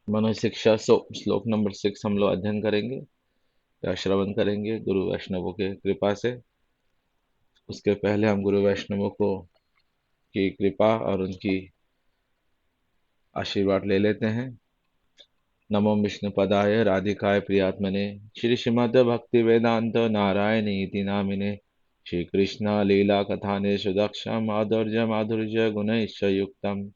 मनोशिक्षा श्लोक नंबर 6 हम लोग अध्ययन करेंगे या श्रवण करेंगे गुरु वैष्णवों के कृपा से। उसके पहले हम गुरु वैष्णवों को की कृपा और उनकी आशीर्वाद ले लेते हैं। नमो विष्णुपदाय राधिकाय प्रियात्मने श्री श्रीमद् भक्ति वेदांत नारायणी इति नामिने श्री कृष्ण लीला कथाने सुदक्षम माधुर्य माधुर्य गुणैश्च युक्तम्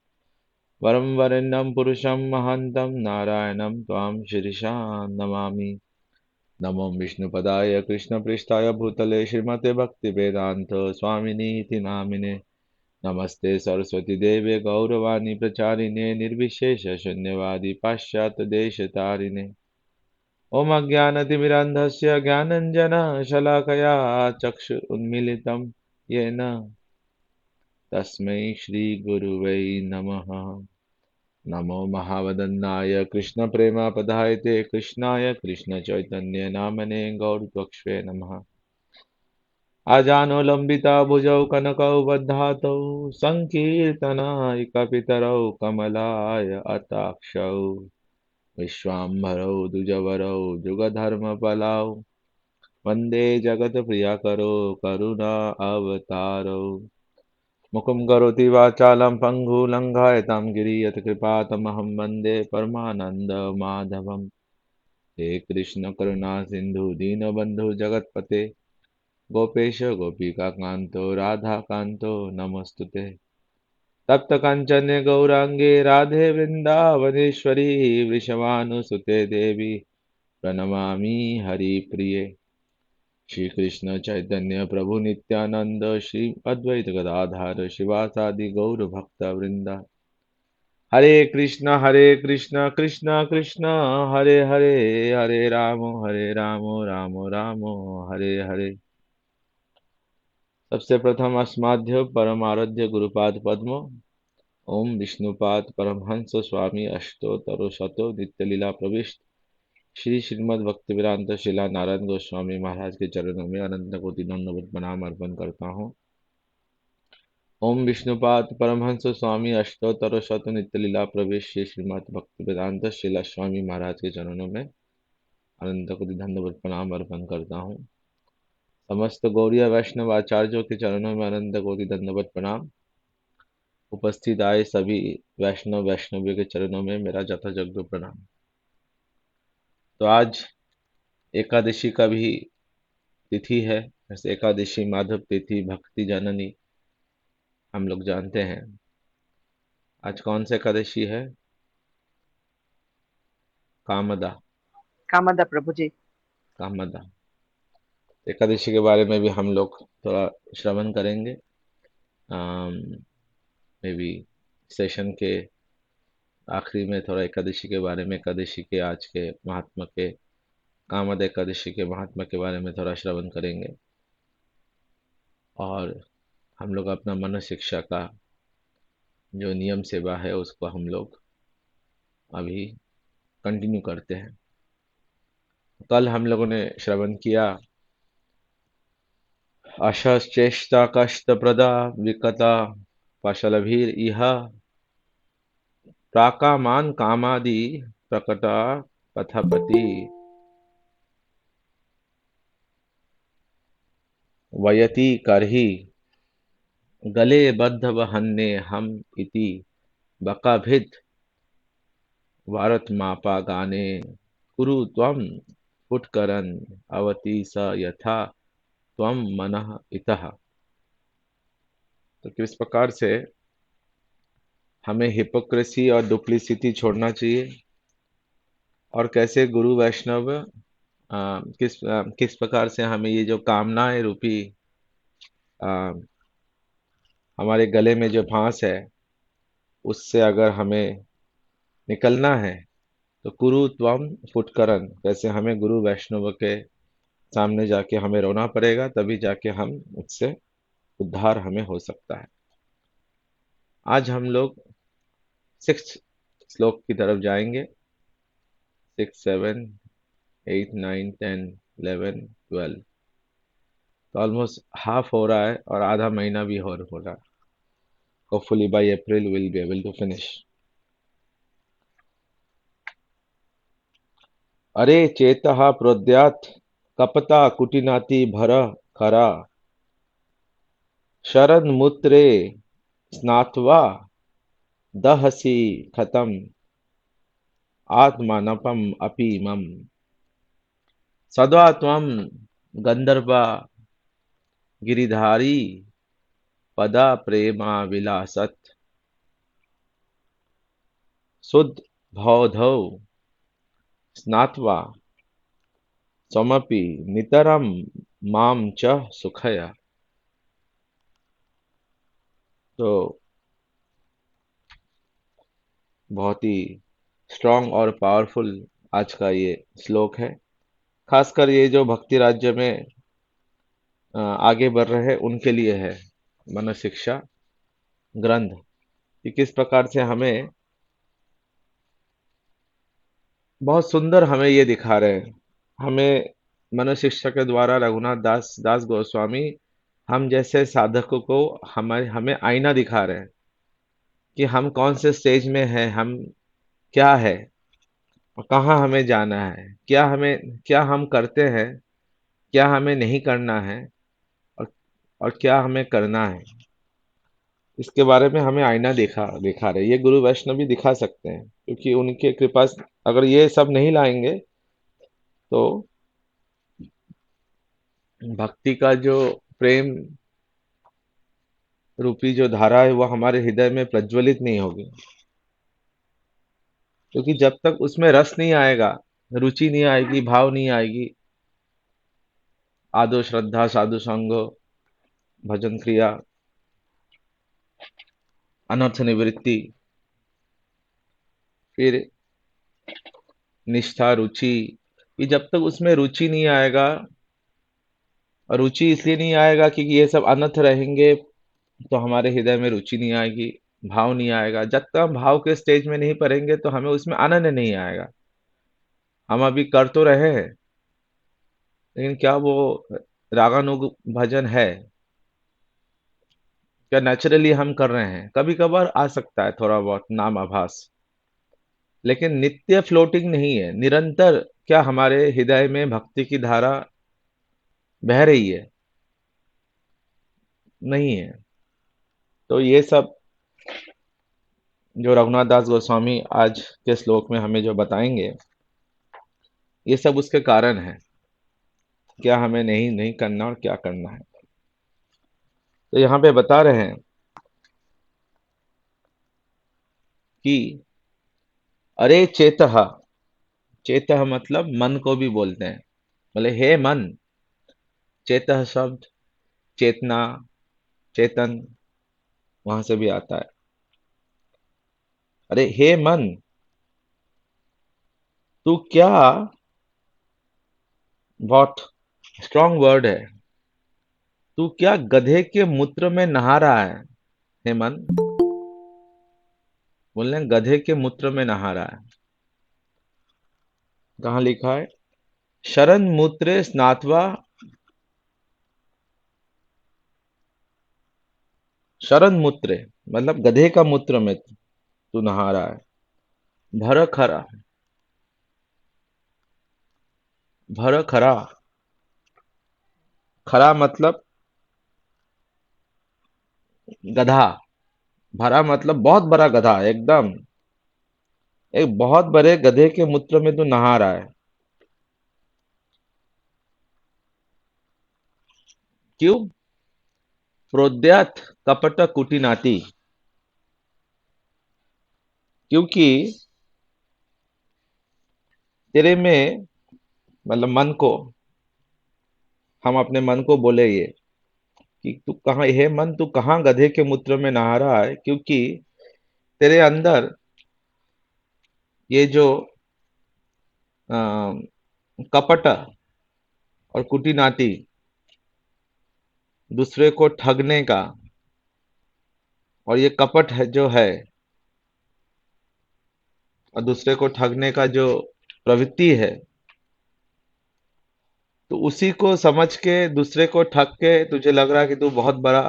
वरं वरेण्यं पुरुषं महान्तं नारायणं त्वां शीर्षा नमामि। नमो विष्णुपदाय कृष्णपृष्ठाय भूतले श्रीमते भक्तिवेदान्त स्वामिनीति नामिने नमस्ते सरस्वती देवे गौरवाणी प्रचारिणे निर्विशेष शून्यवादी पाश्चात्य देशतारिणे ओम अज्ञानतिमिरान्धस्य ज्ञानञ्जनशलाकया चक्षुरुन्मीलितं येन तस्मै श्रीगुरुवै नमः। नमो महावदन्नाय कृष्णप्रेमपदायते कृष्णाय कृष्णचैतन्य नामने गौरत्वक्ष्वे नमः। आजानुलम्बिता भुजौ कनकौ बद्धातौ सङ्कीर्तनाय कपितरौ कमलाय अताक्षौ विश्वाम्भरौ द्विजवरौ जुगधर्मपालौ वन्दे जगत्प्रियकरो करुणा अवतारौ। मुखं करोति वाचालं पङ्गुलङ्घयतां गिरियत्कृपातमहं वन्दे परमानन्दमाधवम्। हे कृष्ण करुणा सिन्धु दीनबन्धु जगत्पते गोपेश गोपिकान्तो राधाकान्तो नमोऽस्तुते। तप्त काञ्चने गौराङ्गे राधे वृन्दावनेश्वरी वृषभानुसुते देवी प्रणमामि हरिप्रिये। श्री कृष्ण चैतन्य प्रभु नित्यानंद श्री अद्वैत गदाधर शिवासादि गौर भक्त वृंदा। हरे कृष्ण कृष्ण कृष्ण हरे हरे, हरे राम राम राम हरे हरे। सबसे प्रथम अस्माद्य परमाराध्य गुरुपाद पद्म ओम विष्णुपाद परमहंस स्वामी अष्टोत्तरो शतो नित्य लीला प्रविष्ट श्री श्रीमद् भक्तिवेदांत शिला नारायण गोस्वामी महाराज के चरणों में अनंत कोटि दंडवत प्रणाम अर्पण करता हूँ। ओम विष्णुपाद परमहंस स्वामी अष्टोत्तर शत नित्य लीला प्रवेश श्री श्रीमद् भक्तिवेदांत शिला स्वामी महाराज के चरणों में अनंत कोटि दंडवत प्रणाम अर्पण करता हूँ। समस्त गौड़िया वैष्णव आचार्यों के चरणों में अनंत कोटि दंडवत प्रणाम। उपस्थित आए सभी वैष्णव वैष्णवियों के चरणों में मेरा जथाजग्ध प्रणाम। तो आज एकादशी का भी तिथि है। जैसे एकादशी माधव तिथि भक्ति जननी हम लोग जानते हैं। आज कौन सा एकादशी है? कामदा। कामदा प्रभु जी। कामदा एकादशी के बारे में भी हम लोग थोड़ा श्रवण करेंगे। मे बी सेशन के आखिरी में थोड़ा एकादशी के बारे में, एकादशी के आज के महात्मा के, कामदा एकादशी के महात्मा के बारे में थोड़ा श्रवण करेंगे। और हम लोग अपना मन शिक्षा का जो नियम सेवा है उसको हम लोग अभी कंटिन्यू करते हैं। कल हम लोगों ने श्रवण किया अशश्चेष्टा कष्टप्रदा विकता पाशलभीर इह प्राकामान कामादि प्रकटा पथपति वयति करहि गले बद्ध वहन्ने हम इति बकाभिद वारत मापा गाने कुरु त्वं फुटकरन अवति स यथा त्वं मनः इतः। तो किस प्रकार से हमें हिपोक्रेसी और डुप्लीसिटी छोड़ना चाहिए और कैसे गुरु वैष्णव किस प्रकार से हमें ये जो कामनाएं रूपी आ, हमारे गले में जो फांस है उससे अगर हमें निकलना है तो कुरु त्वम फुटकरन, कैसे हमें गुरु वैष्णव के सामने जाके हमें रोना पड़ेगा, तभी जाके हम उससे उद्धार हमें हो सकता है। आज हम लोग 6 श्लोक की तरफ जाएंगे। 6, 7, 8, 9, 10, 11, 12। तो ऑलमोस्ट हाफ हो रहा है और आधा महीना भी हो रहा है। Hopefully by April will be able to finish. अरे चेतः प्रोद्यात् कपता कुटिनाति भर खरा शरन्मूत्रे स्नात्वा दहसि खतम आत्मानपम अपि मम सदा त्वं गंधर्व गिरिधारी पदा प्रेमा विलासत सुध बौधौ स्नात्वा स्वमपि नितरम माम च सुखया। तो बहुत ही स्ट्रांग और पावरफुल आज का ये श्लोक है। खासकर ये जो भक्ति राज्य में आगे बढ़ रहे हैं उनके लिए है मन शिक्षा ग्रंथ, कि किस प्रकार से हमें बहुत सुंदर हमें ये दिखा रहे हैं। हमें मन शिक्षा के द्वारा रघुनाथ दास गोस्वामी हम जैसे साधकों को हमें हमें आईना दिखा रहे हैं कि हम कौन से स्टेज में हैं, हम क्या है और कहाँ हमें जाना है, क्या हम करते हैं, क्या हमें नहीं करना है, और और क्या हमें करना है, इसके बारे में हमें आईना दिखा रहे। ये गुरु वैष्णव भी दिखा सकते हैं, क्योंकि उनके कृपा से अगर ये सब नहीं लाएंगे तो भक्ति का जो प्रेम रूपी जो धारा है वो हमारे हृदय में प्रज्वलित नहीं होगी। क्योंकि जब तक उसमें रस नहीं आएगा, रुचि नहीं आएगी, भाव नहीं आएगी, आदो श्रद्धा साधु संग भजन क्रिया अनर्थ निवृत्ति, फिर निष्ठा रुचि, ये जब तक उसमें रुचि नहीं आएगा, और रुचि इसलिए नहीं आएगा क्योंकि ये सब अनर्थ रहेंगे, तो हमारे हृदय में रुचि नहीं आएगी, भाव नहीं आएगा। जब तक हम भाव के स्टेज में नहीं पड़ेंगे तो हमें उसमें आनंद नहीं आएगा। हम अभी कर तो रहे हैं, लेकिन क्या वो रागानुग भजन है? क्या नेचुरली हम कर रहे हैं? कभी कभार आ सकता है थोड़ा बहुत नाम आभास, लेकिन नित्य फ्लोटिंग नहीं है। निरंतर क्या हमारे हृदय में भक्ति की धारा बह रही है? नहीं है। तो ये सब जो रघुनाथ दास गोस्वामी आज के श्लोक में हमें जो बताएंगे, ये सब उसके कारण है, क्या हमें नहीं नहीं करना और क्या करना है। तो यहाँ पे बता रहे हैं कि अरे चेतः, चेतः मतलब मन को भी बोलते हैं। बोले हे मन, चेतः शब्द चेतना, चेतन, वहां से भी आता है। अरे हे मन, तू क्या, बहुत स्ट्रांग वर्ड है, तू क्या गधे के मूत्र में नहा रहा है? हे मन, बोल रहे हैं गधे के मूत्र में नहा रहा है। कहाँ लिखा है? शरण मूत्रे स्नात्वा, शरण मूत्रे मतलब गधे का मूत्र में तू नहा रहा है। भर खरा, भर खरा, खरा मतलब गधा, भरा मतलब बहुत बड़ा गधा, एकदम एक बहुत बड़े गधे के मूत्र में तू नहा रहा है। क्यों? प्रोद्यात कपट कुटिनाति, क्योंकि तेरे में मतलब मन को, हम अपने मन को बोले ये कि तू कहाँ, हे मन तू कहाँ गधे के मूत्र में नहा रहा है, क्योंकि तेरे अंदर ये जो अ, कपट और कुटिनाति, दूसरे को ठगने का, और ये कपट है जो है, और दूसरे को ठगने का जो प्रवृत्ति है, तो उसी को समझ के दूसरे को ठग के तुझे लग रहा है कि तू बहुत बड़ा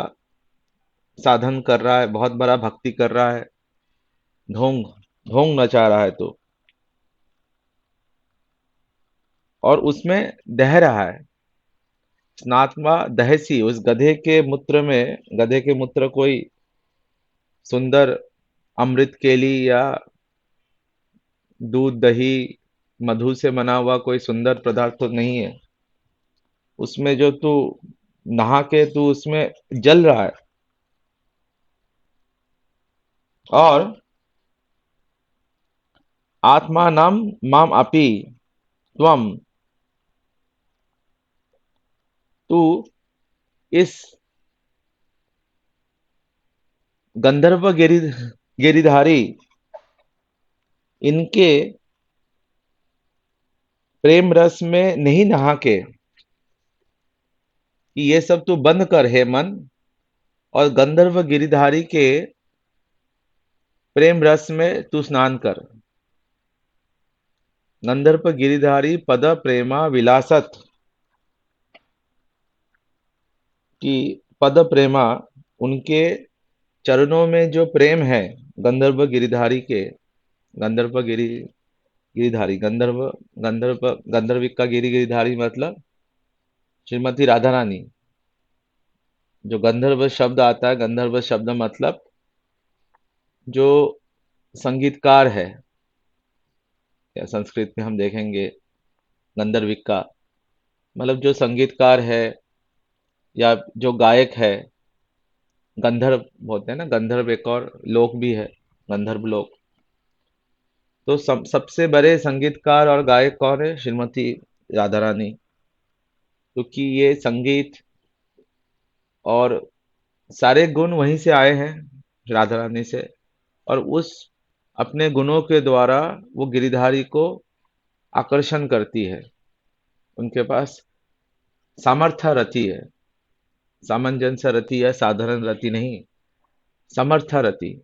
साधन कर रहा है, बहुत बड़ा भक्ति कर रहा है, ढोंग ढोंग नचा रहा है तू। और उसमें दह रहा है। स्नात्मा दहसी, उस गधे के मूत्र कोई सुंदर अमृत केली या दूध दही मधु से बना हुआ कोई सुंदर पदार्थ तो नहीं है। उसमें जो तू नहा के तू उसमें जल रहा है। और आत्मानं माम अपि त्वम, तू इस गंधर्व गिरिधारी इनके प्रेम रस में नहीं नहा के, कि ये सब तू बंद कर हे मन, और गंधर्व गिरिधारी के प्रेम रस में तू स्नान कर। गंधर्व गिरिधारी पद प्रेमा विलासत, की पद प्रेमा, उनके चरणों में जो प्रेम है गंधर्व गिरिधारी के, गंधर्व गिरिधारी, गंधर्विक का गिरिधारी मतलब श्रीमती राधा रानी। जो गंधर्व शब्द आता है, गंधर्व शब्द मतलब जो संगीतकार है, या संस्कृत में हम देखेंगे गंधर्विक का मतलब जो संगीतकार है या जो गायक है। गंधर्व होते हैं ना, गंधर्व एक और लोक भी है, गंधर्व लोक। तो सबसे बड़े संगीतकार और गायक कौन है? श्रीमती राधा रानी। क्योंकि ये संगीत और सारे गुण वहीं से आए हैं, राधा रानी से। और उस अपने गुणों के द्वारा वो गिरिधारी को आकर्षण करती है। उनके पास सामर्थ्य रति है, सामंजस्य रति है, साधारण रति नहीं, समर्थ रति।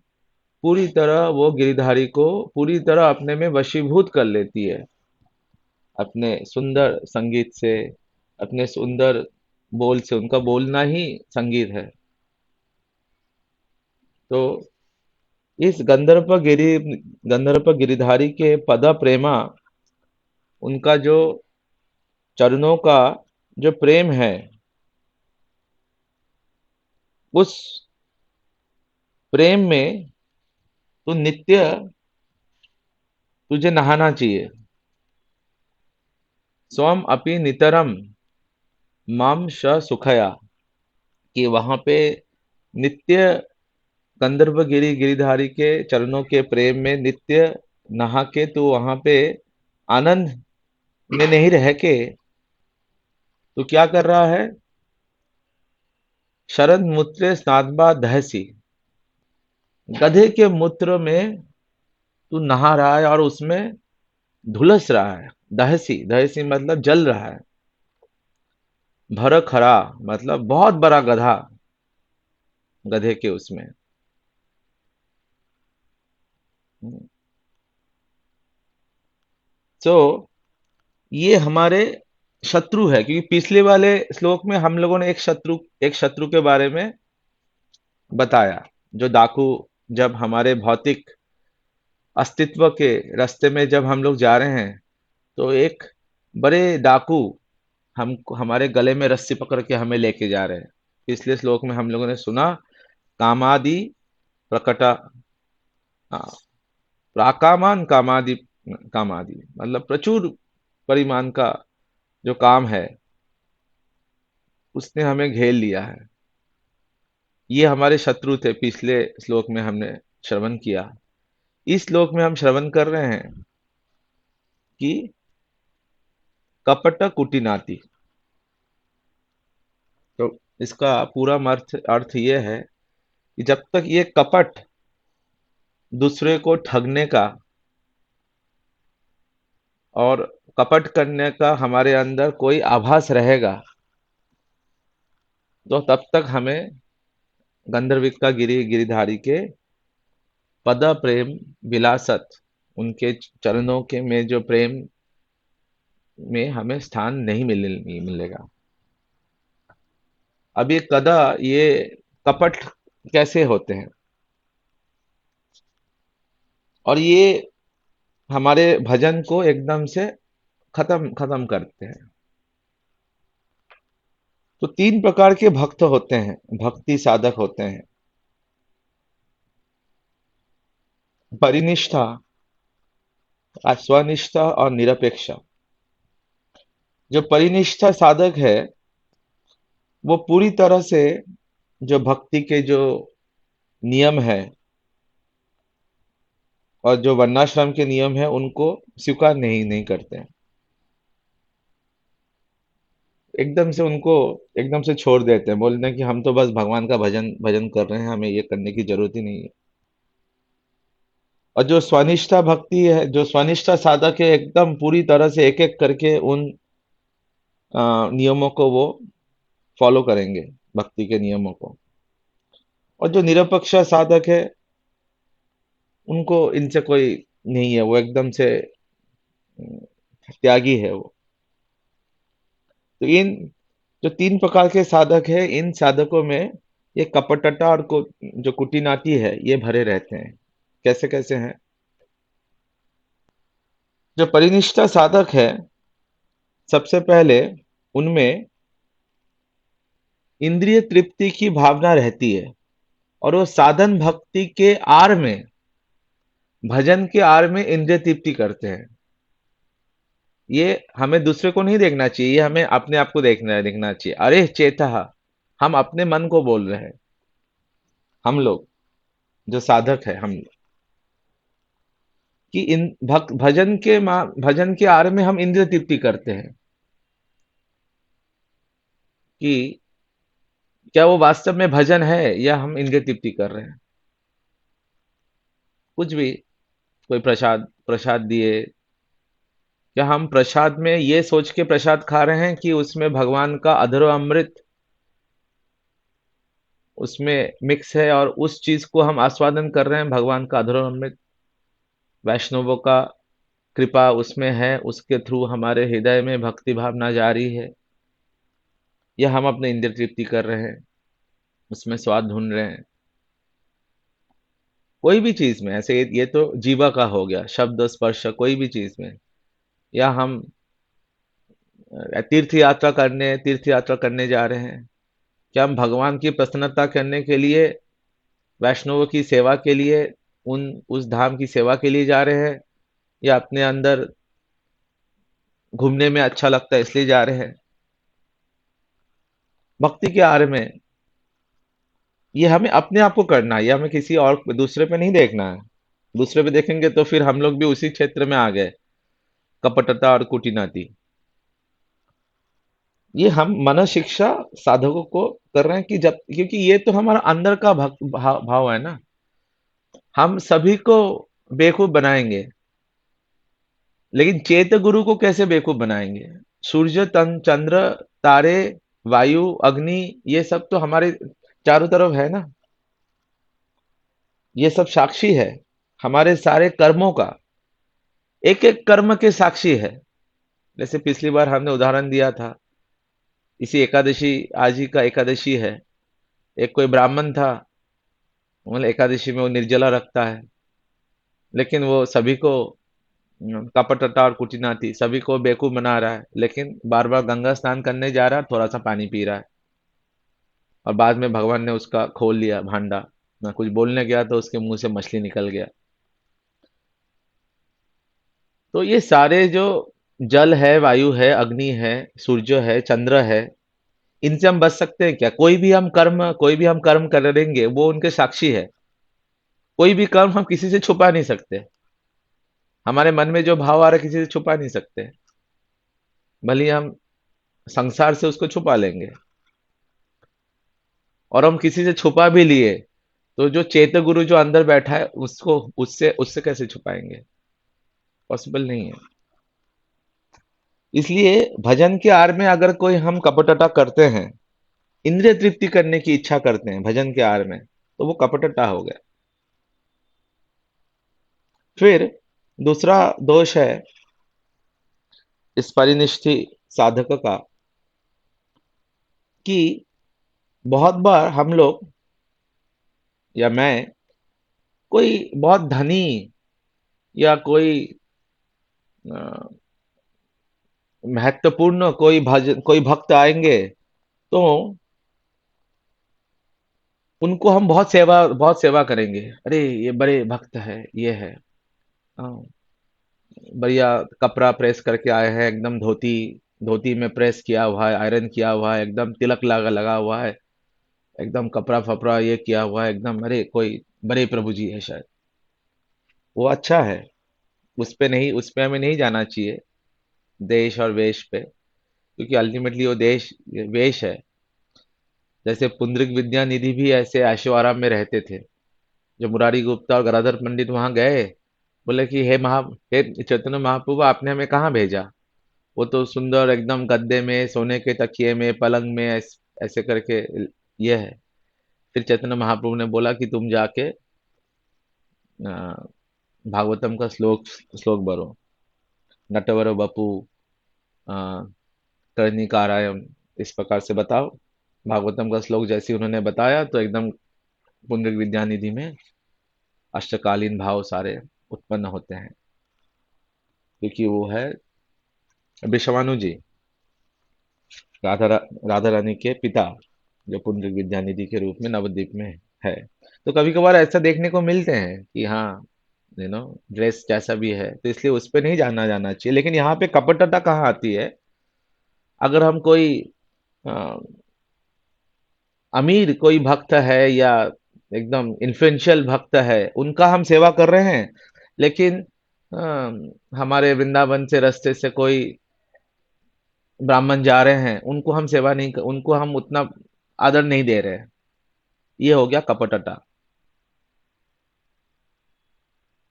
पूरी तरह वो गिरिधारी को पूरी तरह अपने में वशीभूत कर लेती है, अपने सुंदर संगीत से, अपने सुंदर बोल से। उनका बोलना ही संगीत है। तो इस गंधर्व गिरिधारी के पद प्रेमा, उनका जो चरणों का जो प्रेम है, उस प्रेम में तू नित्य, तुझे नहाना चाहिए। स्वम अपि नितरम माम श सुखया, कि वहां पे नित्य गिरिधारी के चरणों के प्रेम में नित्य नहा के तू वहां पे आनंद में नहीं रह के तू क्या कर रहा है? शरद मूत्रे स्नात्वा दहसी, गधे के मूत्र में तू नहा रहा है और उसमें धुलस रहा है। दहसी, दहसी मतलब जल रहा है। भर खरा मतलब बहुत बड़ा गधा, गधे के उसमें। तो ये हमारे शत्रु है, क्योंकि पिछले वाले श्लोक में हम लोगों ने एक शत्रु के बारे में बताया। जो डाकू, जब हमारे भौतिक अस्तित्व के रास्ते में जब हम लोग जा रहे हैं, तो एक बड़े डाकू हम हमारे गले में रस्सी पकड़ के हमें लेके जा रहे हैं। पिछले श्लोक में हम लोगों ने सुना, कामादि प्रकटा, हाँ, प्राकामान कामादि, कामादि मतलब प्रचुर परिमाण का जो काम है, उसने हमें घेर लिया है। ये हमारे शत्रु थे, पिछले श्लोक में हमने श्रवण किया। इस श्लोक में हम श्रवण कर रहे हैं कि कपट कुटिनाति। तो इसका पूरा अर्थ अर्थ ये है कि जब तक ये कपट, दूसरे को ठगने का और कपट करने का हमारे अंदर कोई आभास रहेगा, तो तब तक हमें गंधर्विका गिरिधारी के पद प्रेम विलासत, उनके चरणों के में जो प्रेम में हमें स्थान नहीं मिलेगा। अब ये कपट कैसे होते हैं, और ये हमारे भजन को एकदम से खत्म खत्म करते हैं। तो तीन प्रकार के भक्त होते हैं, भक्ति साधक होते हैं। परिनिष्ठा, स्वनिष्ठा और निरपेक्षा। जो परिनिष्ठा साधक है वो पूरी तरह से जो भक्ति के जो नियम है और जो वर्णाश्रम के नियम है उनको स्वीकार नहीं करते हैं। एकदम से उनको एकदम से छोड़ देते हैं, बोलते हैं कि हम तो बस भगवान का भजन भजन कर रहे हैं, हमें ये करने की जरूरत ही नहीं है। और जो स्वनिष्ठा भक्ति है, जो स्वनिष्ठा साधक है, एकदम पूरी तरह से एक एक करके उन नियमों को वो फॉलो करेंगे, भक्ति के नियमों को। और जो निरपेक्ष साधक है उनको इनसे कोई नहीं है, वो एकदम से त्यागी है वो। तो इन जो तीन प्रकार के साधक है, इन साधकों में ये कपटता और जो कुटिनाटी है ये भरे रहते हैं। कैसे कैसे हैं? जो परिनिष्ठा साधक है, सबसे पहले उनमें इंद्रिय तृप्ति की भावना रहती है और वो साधन भक्ति के आड़ में, भजन के आड़ में इंद्रिय तृप्ति करते हैं। ये हमें दूसरे को नहीं देखना चाहिए, ये हमें अपने आप को देखना चाहिए। अरे चेता, हम अपने मन को बोल रहे हैं, हम लोग जो साधक है, हम कि इन भजन के आड़ में हम इंद्रिय तृप्ति करते हैं कि क्या वो वास्तव में भजन है या हम इंद्रिय तृप्ति कर रहे हैं। कुछ भी, कोई प्रसाद प्रसाद दिए, क्या हम प्रसाद में ये सोच के प्रसाद खा रहे हैं कि उसमें भगवान का अधरो अमृत उसमें मिक्स है और उस चीज को हम आस्वादन कर रहे हैं, भगवान का अधरो अमृत, वैष्णवों का कृपा उसमें है, उसके थ्रू हमारे हृदय में भक्ति भावना जारी है, या हम अपने इंद्रिय तृप्ति कर रहे हैं, उसमें स्वाद ढूंढ रहे हैं। कोई भी चीज में ऐसे, ये तो जीवा का हो गया, शब्द स्पर्श कोई भी चीज में, या हम तीर्थ यात्रा करने जा रहे हैं, क्या हम भगवान की प्रसन्नता करने के लिए, वैष्णवों की सेवा के लिए, उन उस धाम की सेवा के लिए जा रहे हैं, या अपने अंदर घूमने में अच्छा लगता है इसलिए जा रहे हैं। भक्ति के आरे में ये हमें अपने आप को करना है, ये हमें किसी और दूसरे पे नहीं देखना है। दूसरे पे देखेंगे तो फिर हम लोग भी उसी क्षेत्र में आ गए, कपटता और कुटिनाटी। ये हम मन शिक्षा साधकों को कर रहे हैं कि जब, क्योंकि ये तो हमारा अंदर का भाव है ना। हम सभी को बेवकूफ बनाएंगे, लेकिन चेत गुरु को कैसे बेवकूफ बनाएंगे? सूर्य, चंद्र, तारे, वायु, अग्नि, ये सब तो हमारे चारों तरफ है ना। ये सब साक्षी है हमारे सारे कर्मों का, एक एक कर्म के साक्षी है। जैसे पिछली बार हमने उदाहरण दिया था, इसी एकादशी, आज ही का एकादशी है। एक कोई ब्राह्मण था, मतलब एकादशी में वो निर्जला रखता है, लेकिन वो सभी को कपटता और कुटिनाटी, सभी को बेवकूफ बना रहा है, लेकिन बार बार गंगा स्नान करने जा रहा है, थोड़ा सा पानी पी रहा है, और बाद में भगवान ने उसका खोल लिया भांडा। मैं कुछ बोलने गया तो उसके मुंह से मछली निकल गया। तो ये सारे जो जल है, वायु है, अग्नि है, सूर्य है, चंद्र है, इनसे हम बच सकते हैं क्या? कोई भी हम कर्म करेंगे वो उनके साक्षी है। कोई भी कर्म हम किसी से छुपा नहीं सकते। हमारे मन में जो भाव आ रहा है किसी से छुपा नहीं सकते, भले ही हम संसार से उसको छुपा लेंगे। और हम किसी से छुपा भी लिए तो जो चेत गुरु जो अंदर बैठा है उसको, उससे उससे कैसे छुपाएंगे? पॉसिबल नहीं है। इसलिए भजन के आड़ में अगर कोई हम कपटता करते हैं, इंद्रिय तृप्ति करने की इच्छा करते हैं भजन के आड़ में, तो वो कपटता हो गया। फिर दूसरा दोष है इस परिनिष्ठि साधक का, कि बहुत बार हम लोग या मैं, कोई बहुत धनी या कोई महत्वपूर्ण कोई भक्त आएंगे तो उनको हम बहुत सेवा करेंगे। अरे ये बड़े भक्त है, ये है। हाँ, बढ़िया कपड़ा प्रेस करके आए हैं, एकदम धोती धोती में प्रेस किया हुआ है, आयरन किया हुआ है, एकदम तिलक लगा हुआ है, एकदम कपड़ा फपड़ा ये किया हुआ है एकदम। अरे कोई बड़े प्रभु जी है शायद। वो अच्छा है, उस पे हमें नहीं जाना चाहिए, देश और वेश पे, क्योंकि अल्टीमेटली वो देश वेश है। जैसे पुंडरीक विद्यानिधि भी ऐसे ऐशो आराम में रहते थे। जो मुरारी गुप्ता और गदाधर पंडित वहां गए, बोले कि हे चैतन्य महाप्रभु, आपने हमें कहाँ भेजा? वो तो सुंदर एकदम गद्दे में, सोने के तकिए में, पलंग में, ऐसे करके ये है। फिर चैतन्य महाप्रभु ने बोला कि तुम जाके अ, भागवतम का श्लोक श्लोक भरो, नटवर बपू अ, कर्णिकारायण, इस प्रकार से बताओ। भागवतम का श्लोक जैसे उन्होंने बताया तो एकदम पुंडरीक विद्यानिधि में अष्टकालीन भाव सारे उत्पन्न होते हैं, क्योंकि वो है विश्वानु जी, राधा राधा रानी के पिता, जो पुंडरीक विद्यानिधि के रूप में नवद्वीप में है। तो कभी कभार ऐसा देखने को मिलते हैं कि हाँ, यू नो, ड्रेस जैसा भी है तो इसलिए उस पे नहीं जाना चाहिए। लेकिन यहाँ पे कपटता कहाँ आती है? अगर हम कोई अ, अमीर कोई भक्त है या एकदम इन्फ्लुएंशियल भक्त है, उनका हम सेवा कर रहे हैं, लेकिन हमारे वृंदावन से रास्ते से कोई ब्राह्मण जा रहे हैं, उनको हम सेवा नहीं उनको हम उतना आदर नहीं दे रहे हैं। ये हो गया कपटता।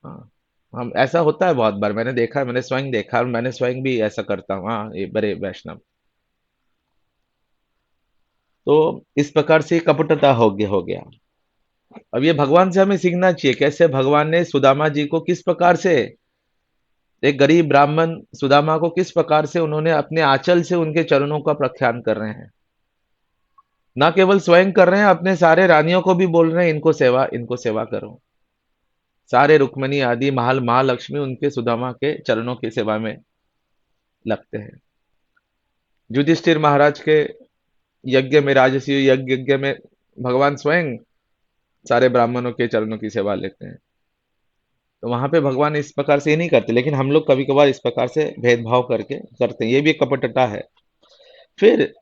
हाँ, हम ऐसा होता है बहुत बार, मैंने देखा है, मैंने स्वयं देखा और मैंने स्वयं भी ऐसा करता हूँ। हाँ, ये बड़े वैष्णव। तो इस प्रकार से कपटता हो गया। अब ये भगवान से हमें सीखना चाहिए, कैसे भगवान ने सुदामा जी को किस प्रकार से, एक गरीब ब्राह्मण सुदामा को किस प्रकार से उन्होंने अपने आंचल से उनके चरणों का प्रख्यान कर रहे हैं। ना केवल स्वयं कर रहे हैं, अपने सारे रानियों को भी बोल रहे हैं इनको सेवा करो। सारे रुक्मणी आदि महालक्ष्मी उनके सुदामा के चरणों की सेवा में लगते हैं। युधिष्ठिर महाराज के यज्ञ में, राजसी यज्ञ में, भगवान स्वयं सारे ब्राह्मणों के चरणों की सेवा लेते हैं। तो वहां पे भगवान इस प्रकार से ये नहीं करते, लेकिन हम लोग कभी कभार इस प्रकार से भेदभाव करके करते हैं। ये भी एक कपटता है। फिर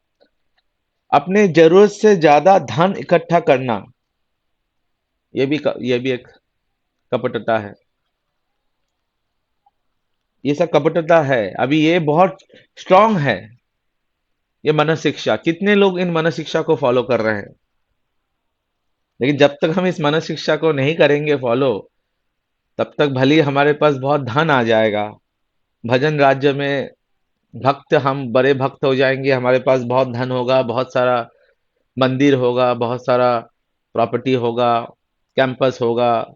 अपने जरूरत से ज्यादा धन इकट्ठा करना, ये भी एक कपटता है। ये सब कपटता है। अभी ये बहुत स्ट्रांग है, ये मन शिक्षा। कितने लोग इन मन शिक्षा को फॉलो कर रहे हैं? लेकिन जब तक हम इस मन शिक्षा को नहीं करेंगे फॉलो, तब तक भले हमारे पास बहुत धन आ जाएगा, भजन राज्य में भक्त, हम बड़े भक्त हो जाएंगे, हमारे पास बहुत धन होगा, बहुत सारा मंदिर होगा, बहुत सारा प्रॉपर्टी होगा, कैंपस होगा,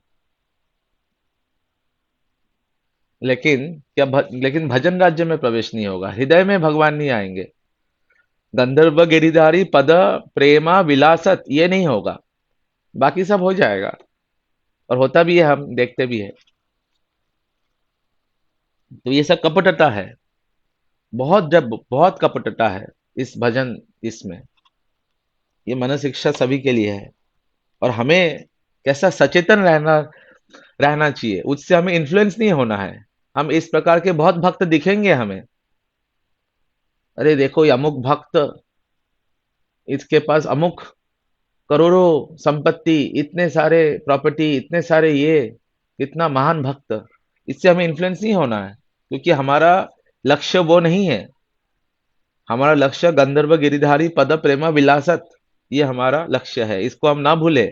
लेकिन भजन राज्य में प्रवेश नहीं होगा, हृदय में भगवान नहीं आएंगे। गंधर्व गिरिधारी पद प्रेमा विलासत, ये नहीं होगा। बाकी सब हो जाएगा, और होता भी है, हम देखते भी है। तो ये सब कपटता है। बहुत कपटता है इस भजन, इसमें। ये मन शिक्षा सभी के लिए है, और हमें कैसा सचेतन रहना रहना चाहिए, उससे हमें इन्फ्लुएंस नहीं होना है। हम इस प्रकार के बहुत भक्त दिखेंगे हमें, अरे देखो ये अमुक भक्त, इसके पास अमुक करोड़ों संपत्ति, इतने सारे प्रॉपर्टी, इतने सारे ये, कितना महान भक्त। इससे हमें इन्फ्लुएंस नहीं होना है, क्योंकि हमारा लक्ष्य वो नहीं है। हमारा लक्ष्य गंधर्व गिरिधारी पद प्रेमा विलासत, ये हमारा लक्ष्य है, इसको हम ना भूले।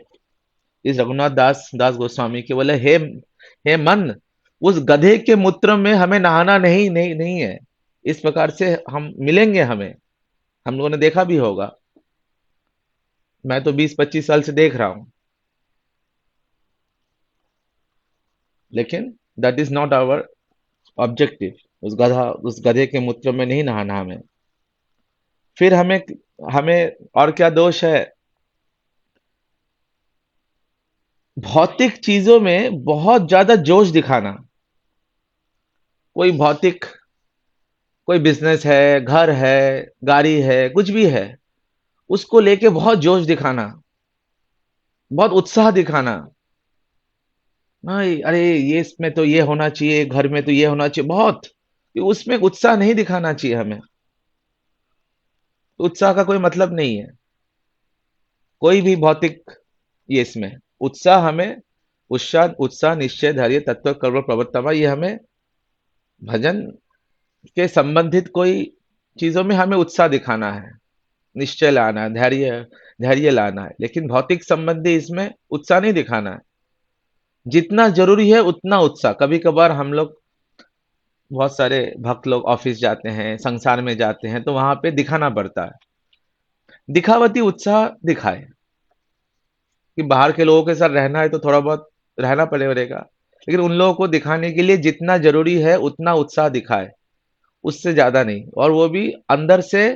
इस रघुनाथ दास गोस्वामी के बोले, हे मन, उस गधे के मूत्र में हमें नहाना नहीं है। इस प्रकार से हम मिलेंगे हमें, हम लोगों ने देखा भी होगा। मैं तो 20-25 साल से देख रहा हूं, लेकिन that is not our objective. उस गधे के मूत्र में नहीं नहाना हमें। फिर हमें हमें और क्या दोष है? भौतिक चीजों में बहुत ज्यादा जोश दिखाना। कोई भौतिक कोई बिजनेस है, घर है, गाड़ी है, कुछ भी है, उसको लेके बहुत जोश दिखाना, बहुत उत्साह दिखाना। नहीं, अरे ये इसमें तो ये होना चाहिए, घर में तो ये होना चाहिए, बहुत। उसमें उत्साह नहीं दिखाना चाहिए हमें। उत्साह का कोई मतलब नहीं है, कोई भी भौतिक। ये इसमें उत्साह हमें, उत्साह उत्साह निश्चय धैर्य तत्व कर्म प्रवर्तमा, ये हमें भजन के संबंधित कोई चीजों में हमें उत्साह दिखाना है, निश्चय लाना है, धैर्य धैर्य लाना है। लेकिन भौतिक संबंधी इसमें उत्साह नहीं दिखाना है। जितना जरूरी है उतना उत्साह। कभी कभार हम लोग, बहुत सारे भक्त लोग ऑफिस जाते हैं, संसार में जाते हैं, तो वहां पे दिखाना पड़ता है, दिखावती उत्साह दिखाए कि बाहर के लोगों के साथ रहना है तो थोड़ा बहुत रहना पड़ेगा। लेकिन उन लोगों को दिखाने के लिए जितना जरूरी है उतना उत्साह दिखाए, उससे ज्यादा नहीं। और वो भी अंदर से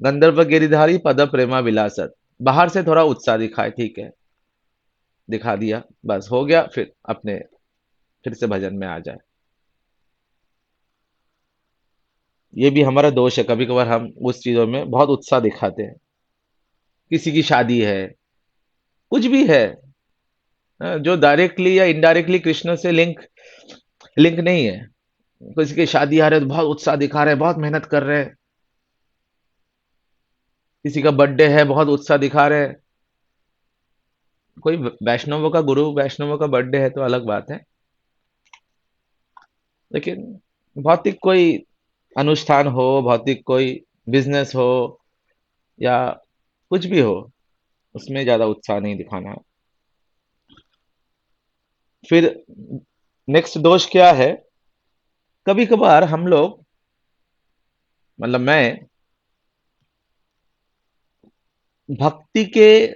गंधर्व गिरिधारी पद प्रेमा विलासत, बाहर से थोड़ा उत्साह दिखाए, ठीक है, दिखा दिया, बस हो गया, फिर अपने फिर से भजन में आ जाए। ये भी हमारा दोष है, कभी कभार हम उस चीजों में बहुत उत्साह दिखाते हैं। किसी की शादी है, कुछ भी है, जो डायरेक्टली या इनडायरेक्टली कृष्ण से लिंक लिंक नहीं है। किसी की शादी आ रहे है तो बहुत उत्साह दिखा रहे हैं, बहुत मेहनत कर रहे हैं। किसी का बर्थडे है, बहुत उत्साह दिखा रहे हैं। कोई वैष्णवों का, गुरु वैष्णवों का बर्थडे है तो अलग बात है। लेकिन भौतिक कोई अनुष्ठान हो, भौतिक कोई बिजनेस हो, या कुछ भी हो, उसमें ज्यादा उत्साह नहीं दिखाना है। फिर नेक्स्ट दोष क्या है? कभी कभार हम लोग, मतलब मैं, भक्ति के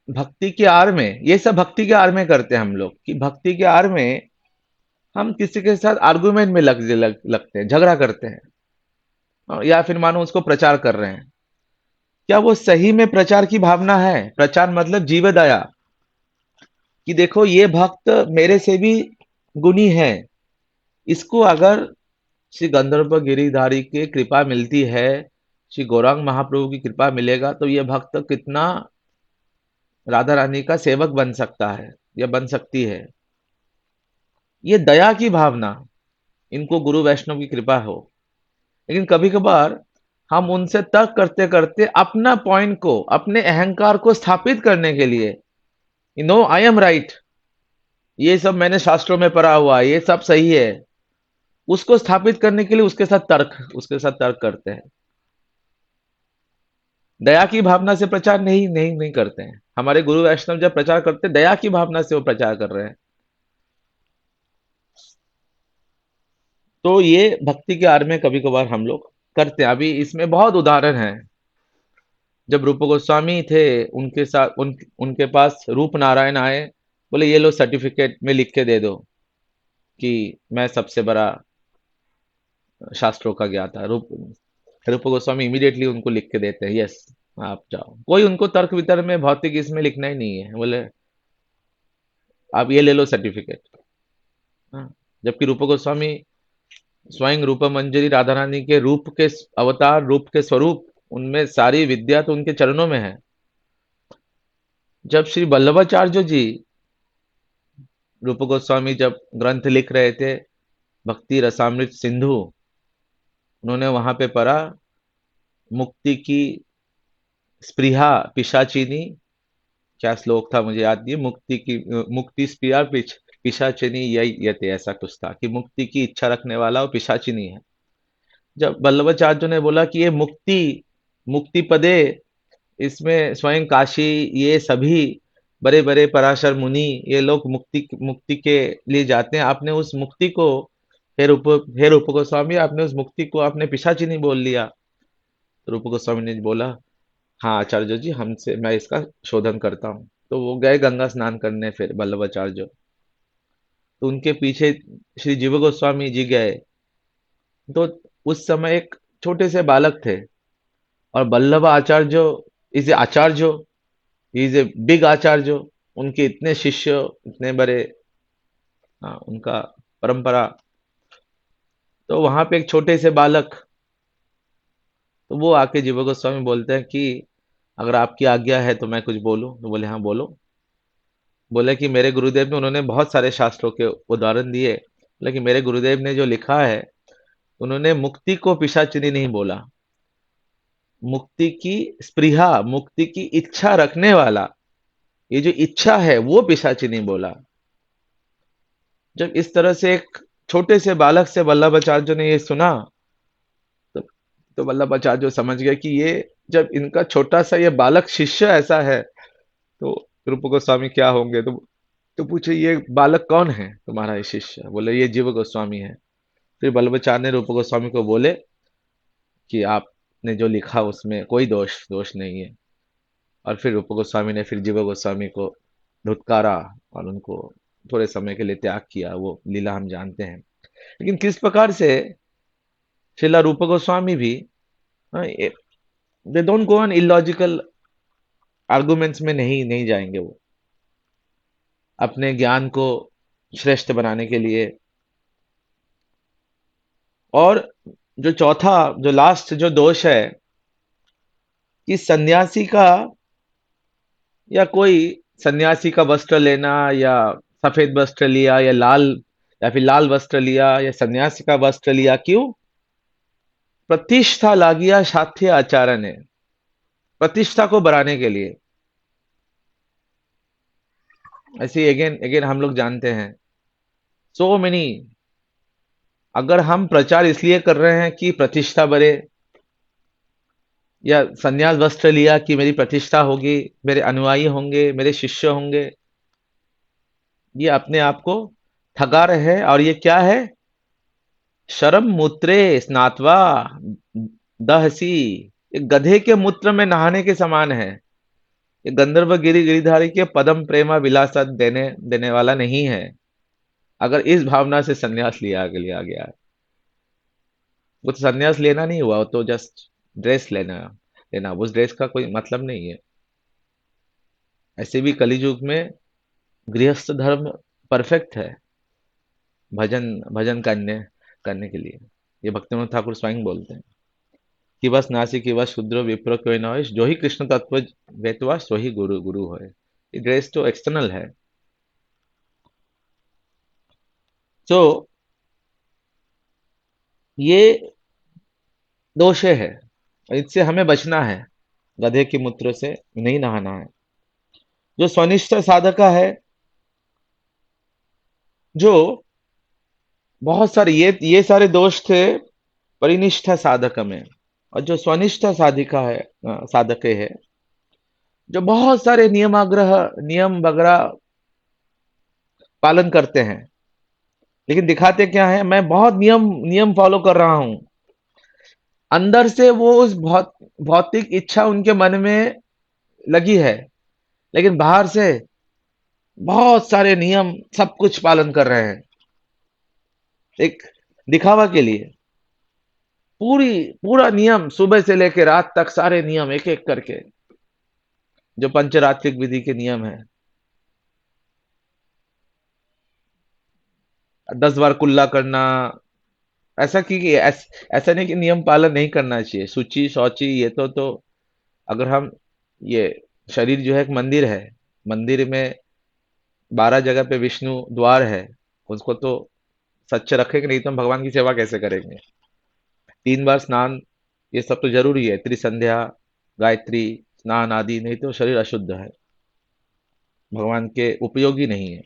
भक्ति के आड़ में, ये सब भक्ति के आड़ में करते हैं हम लोग, कि भक्ति के आड़ में हम किसी के साथ आर्गुमेंट में लगते हैं, झगड़ा करते हैं, या फिर मानो उसको प्रचार कर रहे हैं। क्या वो सही में प्रचार की भावना है? प्रचार मतलब जीव दया, कि देखो ये भक्त मेरे से भी गुणी है, इसको अगर श्री गंधर्व गिरिधारी की कृपा मिलती है, श्री गौरांग महाप्रभु की कृपा मिलेगा, तो ये भक्त कितना राधा रानी का सेवक बन सकता है या बन सकती है। ये दया की भावना, इनको गुरु वैष्णव की कृपा हो। लेकिन कभी कभार हम उनसे तर्क करते करते अपना पॉइंट को, अपने अहंकार को स्थापित करने के लिए, you know I am right, ये सब मैंने शास्त्रों में पढ़ा हुआ है, ये सब सही है, उसको स्थापित करने के लिए उसके साथ तर्क करते हैं। दया की भावना से प्रचार नहीं नहीं नहीं करते हैं। हमारे गुरु वैष्णव जब प्रचार करते हैं, दया की भावना से वो प्रचार कर रहे हैं। तो ये भक्ति के आड़ में कभी कभार हम लोग करते हैं। अभी इसमें बहुत उदाहरण है। जब रूप गोस्वामी थे, उनके साथ उनके पास रूप नारायण आए, बोले ये लो सर्टिफिकेट में लिख के दे दो कि मैं सबसे बड़ा शास्त्रों का ज्ञाता। रूप गोस्वामी इमीडिएटली उनको लिख के देते हैं, यस आप जाओ। कोई उनको तर्क वितर्क में, भौतिक इसमें लिखना ही नहीं है। बोले आप ये ले लो सर्टिफिकेट। हाँ, जबकि रूप गोस्वामी स्वयं रूप मंजरी राधा रानी के रूप के अवतार, रूप के स्वरूप, उनमें सारी विद्या तो उनके चरणों में है। जब श्री वल्लभाचार्य जी, रूप गोस्वामी जब ग्रंथ लिख रहे थे भक्ति रसामृत सिंधु, उन्होंने वहां पे पढ़ा, मुक्ति की स्पृहा पिशाचिनी, क्या श्लोक था मुझे याद नहीं, मुक्ति की मुक्ति स्पृहा पिशाचिनी यही यते, ऐसा कुछ था कि मुक्ति की इच्छा रखने वाला वो पिशाचिनी है। जब वल्लभाचार्य ने बोला कि ये मुक्ति, मुक्ति पदे, इसमें स्वयं काशी, ये सभी बड़े बड़े पराशर मुनि, ये लोग मुक्ति मुक्ति के लिए जाते हैं, आपने उस मुक्ति को, हे रूप गोस्वामी, आपने उस मुक्ति को आपने पिशाचिनी बोल लिया। तो रूप गोस्वामी ने बोला, हाँ आचार्य जी, हमसे मैं इसका शोधन करता हूँ। तो वो गए गंगा स्नान करने, फिर वल्लभाचार्य, तो उनके पीछे श्री जीव गोस्वामी जी गए। तो उस समय एक छोटे से बालक थे, और Vallabh Acharya is a acharya, is a big acharya, उनके इतने शिष्य, इतने बड़े, हाँ, उनका परंपरा। तो वहां पे एक छोटे से बालक, तो वो आके जीव गोस्वामी बोलते हैं कि अगर आपकी आज्ञा है तो मैं कुछ बोलूं। तो बोले हाँ बोलो। बोले कि मेरे गुरुदेव ने, उन्होंने बहुत सारे शास्त्रों के उदाहरण दिए, लेकिन मेरे गुरुदेव ने जो लिखा है, उन्होंने मुक्ति को पिशाचिनी नहीं बोला, मुक्ति की स्पृहा, मुक्ति की इच्छा रखने वाला, ये जो इच्छा है वो पिशाचिनी बोला। जब इस तरह से एक छोटे से बालक से वल्लभाचार्य ने ये सुना, तो, तो वल्लभाचार्य समझ गए कि ये, जब इनका छोटा सा ये बालक शिष्य ऐसा है, तो रूप गोस्वामी क्या होंगे। तो पूछे ये बालक कौन है तुम्हारा ये शिष्य। बोले ये जीव गोस्वामी है। फिर वल्लभाचार्य ने रूप गोस्वामी को बोले कि आपने जो लिखा उसमें कोई दोष दोष नहीं है। और फिर रूप गोस्वामी ने फिर जीव गोस्वामी को धुतकारा और उनको थोड़े समय के लिए त्याग किया। वो लीला हम जानते हैं। लेकिन किस प्रकार से श्रीला रूप गोस्वामी भी, they don't go on illogical arguments में नहीं नहीं जाएंगे। वो अपने ज्ञान को श्रेष्ठ बनाने के लिए। और जो चौथा, जो लास्ट जो दोष है कि सन्यासी का, या कोई सन्यासी का वस्त्र लेना, या सफेद वस्त्र लिया, या लाल, या फिर लाल वस्त्र लिया, या सन्यासी का वस्त्र लिया, क्यों? प्रतिष्ठा लागिया साध्य आचार्य ने, प्रतिष्ठा को बढ़ाने के लिए। ऐसे अगेन अगेन हम लोग जानते हैं सो मेनी, अगर हम प्रचार इसलिए कर रहे हैं कि प्रतिष्ठा बढ़े, या सन्यास वस्त्र लिया कि मेरी प्रतिष्ठा होगी, मेरे अनुयायी होंगे, मेरे शिष्य होंगे, ये अपने आप को ठगा रहे हैं। और ये क्या है? शरम मूत्रे स्नात्वा दहसी, ये गधे के मूत्र में नहाने के समान है। ये गंधर्व गिरी गिरिधारी के पदम प्रेमा विलासा देने देने वाला नहीं है। अगर इस भावना से सन्यास लिया गया, वो तो सन्यास लेना नहीं हुआ, वो तो जस्ट ड्रेस लेना लेना, उस ड्रेस का कोई मतलब नहीं है। ऐसे भी कलियुग में गृहस्थ धर्म परफेक्ट है भजन भजन करने के लिए। ये भक्तिविनोद ठाकुर स्वयं बोलते हैं कि बस नासी कि बस शूद्र विप्र कोई न होय, जो ही कृष्ण तत्व वेतवा सो ही गुरु गुरु होय। ये ड्रेस तो एक्सटर्नल है। तो ये दोष है, इससे हमें बचना है। गधे के मूत्र से नहीं नहाना है। जो स्वनिष्ठ साधका है, जो बहुत सारे ये सारे दोष थे परिनिष्ठा साधक में। और जो स्वनिष्ठा साधिका है, साधक है, जो बहुत सारे नियमाग्रह नियम वगैरह पालन करते हैं, लेकिन दिखाते क्या है, मैं बहुत नियम नियम फॉलो कर रहा हूं। अंदर से वो उस भौतिक इच्छा उनके मन में लगी है, लेकिन बाहर से बहुत सारे नियम सब कुछ पालन कर रहे हैं, एक दिखावा के लिए। पूरा नियम सुबह से लेकर रात तक, सारे नियम एक एक करके, जो पंचरात्रिक विधि के नियम है। 10 बार कुल्ला करना, ऐसा कि ऐसा नहीं कि नियम पालन नहीं करना चाहिए। शुचि शौची ये तो अगर हम, ये शरीर जो है एक मंदिर है, मंदिर में 12 जगह पे विष्णु द्वार है, उसको तो स्वच्छ रखेंगे, नहीं तो हम भगवान की सेवा कैसे करेंगे। 3 बार स्नान, ये सब तो जरूरी है। त्रिसंध्या, गायत्री, स्नान आदि, नहीं तो शरीर अशुद्ध है, भगवान के उपयोगी नहीं है।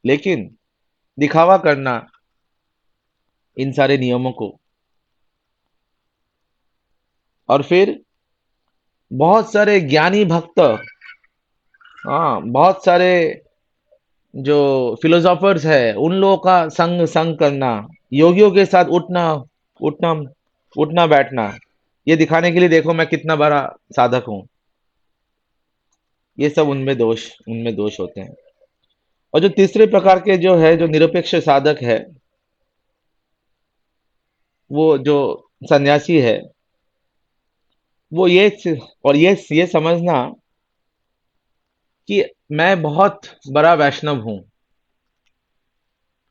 लेकिन दिखावा करना इन सारे नियमों को, और फिर बहुत सारे ज्ञानी भक्त, हाँ बहुत सारे जो फिलोसोफर्स है, उन लोगों का संग संग करना, योगियों के साथ उठना उठना उठना बैठना, ये दिखाने के लिए देखो मैं कितना बड़ा साधक हूँ। ये सब उनमें दोष होते हैं। और जो तीसरे प्रकार के जो है, जो निरपेक्ष साधक है, वो जो सन्यासी है, वो ये समझना कि मैं बहुत बड़ा वैष्णव हूँ।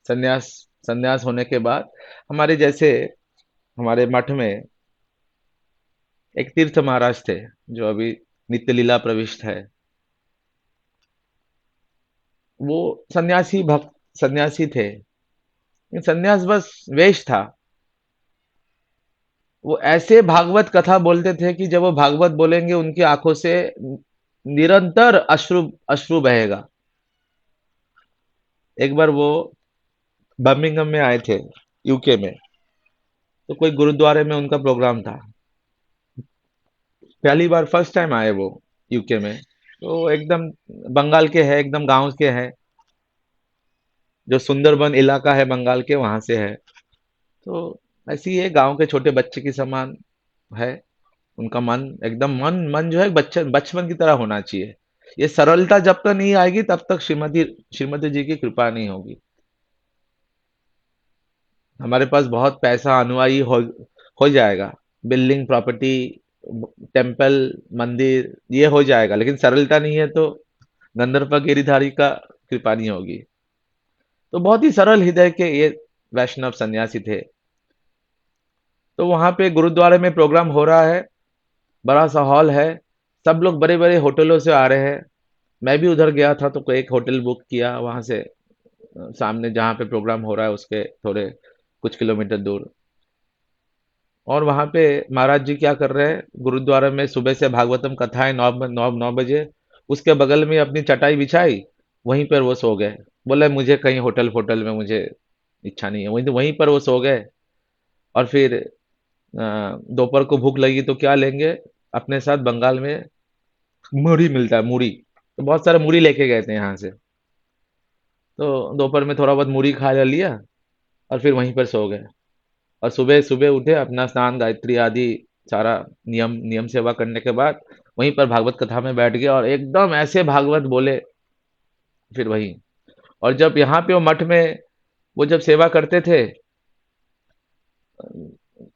सन्यास सन्यास होने के बाद हमारे जैसे हमारे मठ में एक तीर्थ महाराज थे जो अभी नित्य लीला प्रविष्ट है। वो सन्यासी थे। सन्यास बस वेश था। वो ऐसे भागवत कथा बोलते थे कि जब वो भागवत बोलेंगे उनकी आंखों से निरंतर अश्रु अश्रु बहेगा। एक बार वो बर्मिंघम में आए थे, यूके में। तो कोई गुरुद्वारे में उनका प्रोग्राम था। पहली बार फर्स्ट टाइम आए वो यूके में। तो एकदम बंगाल के हैं, एकदम गांव के हैं। जो सुंदरबन इलाका है बंगाल के, वहां से है। तो ऐसी ही है, गांव के छोटे बच्चे की समान है। उनका मन एकदम मन मन जो है बच्चे बचपन की तरह होना चाहिए। ये सरलता जब तक नहीं आएगी तब तक श्रीमती श्रीमती जी की कृपा नहीं होगी। हमारे पास बहुत पैसा अनुयायी हो जाएगा, बिल्डिंग प्रॉपर्टी, टेम्पल, मंदिर, ये हो जाएगा, लेकिन सरलता नहीं है तो गंधर्व गिरिधारी का कृपा नहीं होगी। तो बहुत ही सरल हृदय के ये वैष्णव सन्यासी थे। तो वहां पे गुरुद्वारे में प्रोग्राम हो रहा है, बड़ा सा हॉल है, सब लोग बड़े बड़े होटलों से आ रहे हैं। मैं भी उधर गया था तो कोई एक होटल बुक किया वहां से, सामने जहाँ पे प्रोग्राम हो रहा है उसके थोड़े कुछ किलोमीटर दूर। और वहां पे महाराज जी क्या कर रहे हैं, गुरुद्वारा में सुबह से भागवतम कथाएं 9 बजे। उसके बगल में अपनी चटाई बिछाई, वहीं पर वो सो गए। बोले मुझे कहीं होटल फोटल में मुझे इच्छा नहीं है, वहीं वहीं पर वो सो गए। और फिर दोपहर को भूख लगी तो क्या लेंगे, अपने साथ बंगाल में मुढ़ी मिलता है, मुढ़ी। तो बहुत सारे मुढ़ी लेके गए थे यहाँ से। तो दोपहर में थोड़ा बहुत मुढ़ी खा लिया और फिर वहीं पर सो गए। और सुबह सुबह उठे, अपना स्नान गायत्री आदि सारा नियम नियम सेवा करने के बाद वहीं पर भागवत कथा में बैठ गए और एकदम ऐसे भागवत बोले। फिर वही, और जब यहाँ पे वो मठ में वो जब सेवा करते थे,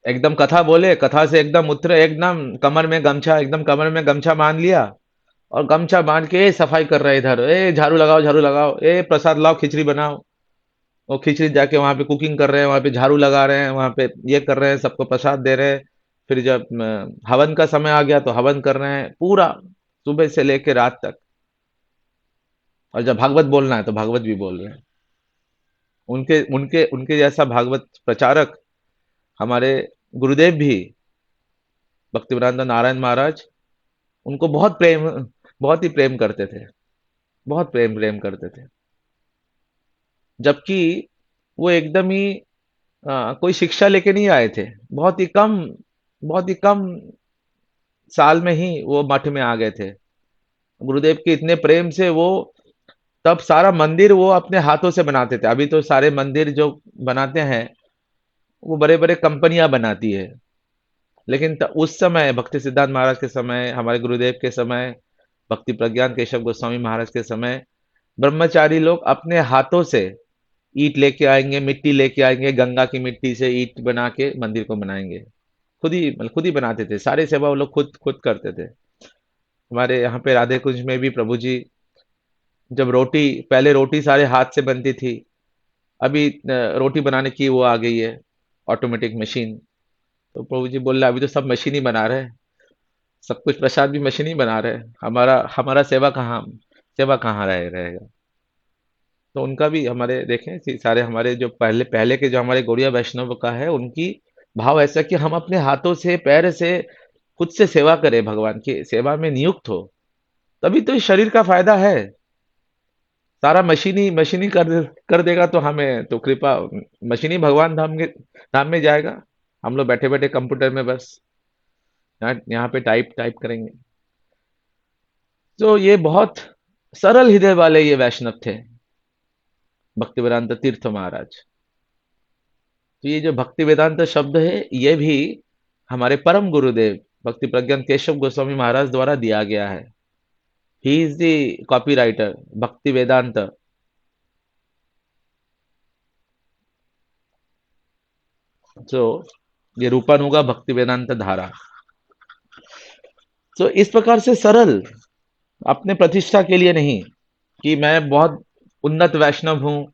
एकदम कथा बोले, कथा से एकदम उतरे, एकदम कमर में गमछा बांध लिया। और गमछा बांध के सफाई कर रहे इधर, ए झाड़ू लगाओ झाड़ू लगाओ, ए प्रसाद लाओ खिचड़ी बनाओ। वो खिचड़ी जाके वहां पे कुकिंग कर रहे हैं, वहां पे झाड़ू लगा रहे हैं, वहां पे ये कर रहे हैं, सबको प्रसाद दे रहे हैं। फिर जब हवन का समय आ गया तो हवन कर रहे हैं पूरा, सुबह से लेके रात तक। और जब भागवत बोलना है तो भागवत भी बोल रहे हैं। उनके उनके उनके जैसा भागवत प्रचारक हमारे गुरुदेव भी, भक्तिवेदांत नारायण महाराज, उनको बहुत ही प्रेम करते थे। बहुत प्रेम प्रेम करते थे। जबकि वो एकदम ही कोई शिक्षा लेके नहीं आए थे। बहुत ही कम साल में ही वो मठ में आ गए थे। गुरुदेव के इतने प्रेम से वो तब सारा मंदिर वो अपने हाथों से बनाते थे। अभी तो सारे मंदिर जो बनाते हैं वो बड़े बड़े कंपनियां बनाती है, लेकिन उस समय भक्ति सिद्धांत महाराज के समय, हमारे गुरुदेव के समय, भक्ति प्रज्ञान केशव गोस्वामी महाराज के समय, ब्रह्मचारी लोग अपने हाथों से ईंट लेके आएंगे, मिट्टी लेके आएंगे, गंगा की मिट्टी से ईंट बना के मंदिर को बनाएंगे। खुद ही बनाते थे, सारे सेवा वो लोग खुद खुद करते थे। हमारे यहाँ पे राधे कुंज में भी प्रभु जी, जब रोटी, पहले रोटी सारे हाथ से बनती थी, अभी रोटी बनाने की वो आ गई है, ऑटोमेटिक मशीन। तो प्रभु जी बोल रहे अभी तो सब मशीन ही बना रहे हैं, सब कुछ प्रसाद भी मशीन ही बना रहे हैं, हमारा हमारा सेवा कहाँ रहेगा। तो उनका भी हमारे देखें सारे हमारे जो पहले पहले के जो हमारे गौड़िया वैष्णव का है, उनकी भाव ऐसा कि हम अपने हाथों से पैर से खुद से सेवा करें, भगवान की सेवा में नियुक्त हो, तभी तो इस शरीर का फायदा है। सारा मशीनी कर देगा तो हमें तो कृपा, मशीनी भगवान धाम में जाएगा। हम लोग बैठे बैठे कंप्यूटर में बस यहाँ पे टाइप टाइप करेंगे। तो ये बहुत सरल हृदय वाले ये वैष्णव थे, भक्ति वेदांत तीर्थ महाराज। तो ये जो भक्ति वेदांत शब्द है, ये भी हमारे परम गुरुदेव भक्ति प्रज्ञान केशव गोस्वामी महाराज द्वारा दिया गया है। He is the copy writer भक्ति वेदांत। जो ये रूपन होगा भक्ति वेदांत धारा। तो इस प्रकार से सरल, अपने प्रतिष्ठा के लिए नहीं कि मैं बहुत उन्नत वैष्णव हूं,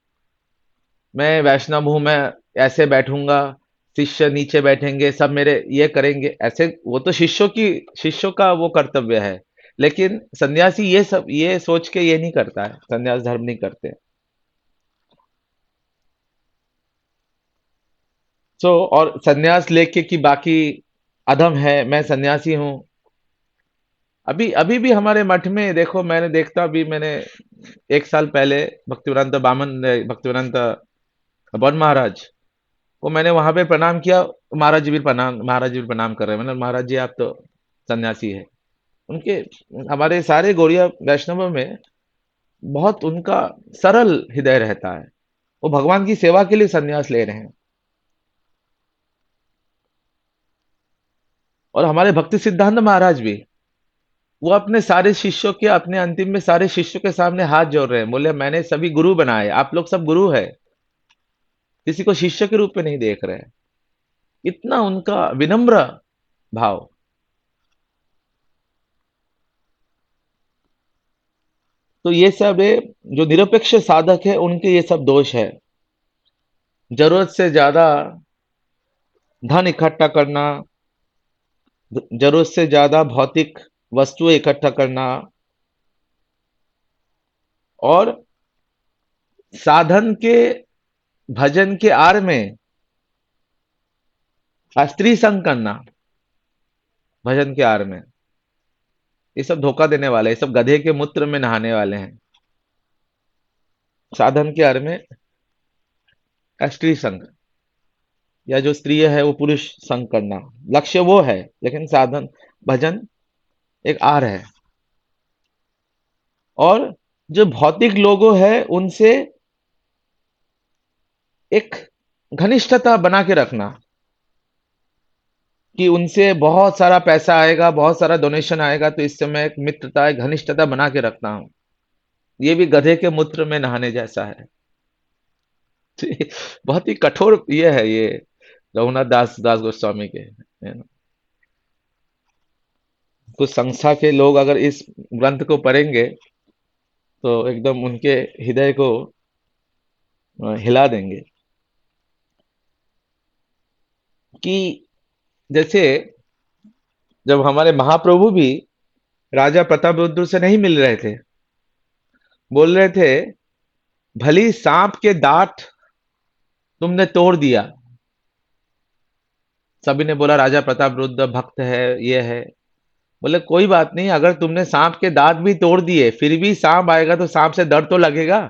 मैं वैष्णव हूं, मैं ऐसे बैठूंगा, शिष्य नीचे बैठेंगे, सब मेरे ये करेंगे, ऐसे वो तो शिष्यों का वो कर्तव्य है। लेकिन सन्यासी ये सब ये सोच के ये नहीं करता है, सन्यास धर्म नहीं करते। सो और सन्यास लेके कि बाकी अधम है, मैं सन्यासी हूँ। अभी अभी भी हमारे मठ में देखो, मैंने देखता भी, मैंने 1 साल पहले भक्तिवेदांत बामन भक्तिवेदांत बन महाराज को मैंने वहां पे प्रणाम किया। महाराज जी भी प्रणाम कर रहे हैं। मैंने, महाराज जी आप तो सन्यासी है। उनके, हमारे सारे गौड़िया वैष्णवों में बहुत उनका सरल हृदय रहता है। वो भगवान की सेवा के लिए सन्यास ले रहे हैं। और हमारे भक्ति सिद्धांत महाराज भी, वो अपने सारे शिष्यों के, अपने अंतिम में सारे शिष्यों के सामने हाथ जोड़ रहे हैं, बोले मैंने सभी गुरु बनाए, आप लोग सब गुरु है, किसी को शिष्य के रूप में नहीं देख रहे हैं। इतना उनका विनम्र भाव। तो ये सब है, जो निरपेक्ष साधक है उनके ये सब दोष है। जरूरत से ज्यादा धन इकट्ठा करना, जरूरत से ज्यादा भौतिक वस्तुएं इकट्ठा करना, और साधन के, भजन के आड़ में स्त्री संग करना, भजन के आड़ में, ये सब धोखा देने वाले, ये सब गधे के मूत्र में नहाने वाले हैं। साधन के आड़ में स्त्री संग, या जो स्त्री है वो पुरुष संग करना, लक्ष्य वो है, लेकिन साधन भजन एक आड़ है। और जो भौतिक लोगों है उनसे एक घनिष्ठता बना के रखना, कि उनसे बहुत सारा पैसा आएगा, बहुत सारा डोनेशन आएगा, तो इस समय एक मित्रता, एक घनिष्ठता बना के रखना हूं। ये भी गधे के मूत्र में नहाने जैसा है। तो बहुत ही कठोर ये है, ये रघुनाथ दास गोस्वामी के, है ना। कुछ संस्था के लोग अगर इस ग्रंथ को पढ़ेंगे तो एकदम उनके हृदय को हिला देंगे। कि जैसे जब हमारे महाप्रभु भी राजा प्रतापरुद्र से नहीं मिल रहे थे, बोल रहे थे भली सांप के दांत तुमने तोड़ दिया। सभी ने बोला राजा प्रतापरुद्र भक्त है, ये है। बोले कोई बात नहीं, अगर तुमने सांप के दांत भी तोड़ दिए, फिर भी सांप आएगा तो सांप से डर तो लगेगा।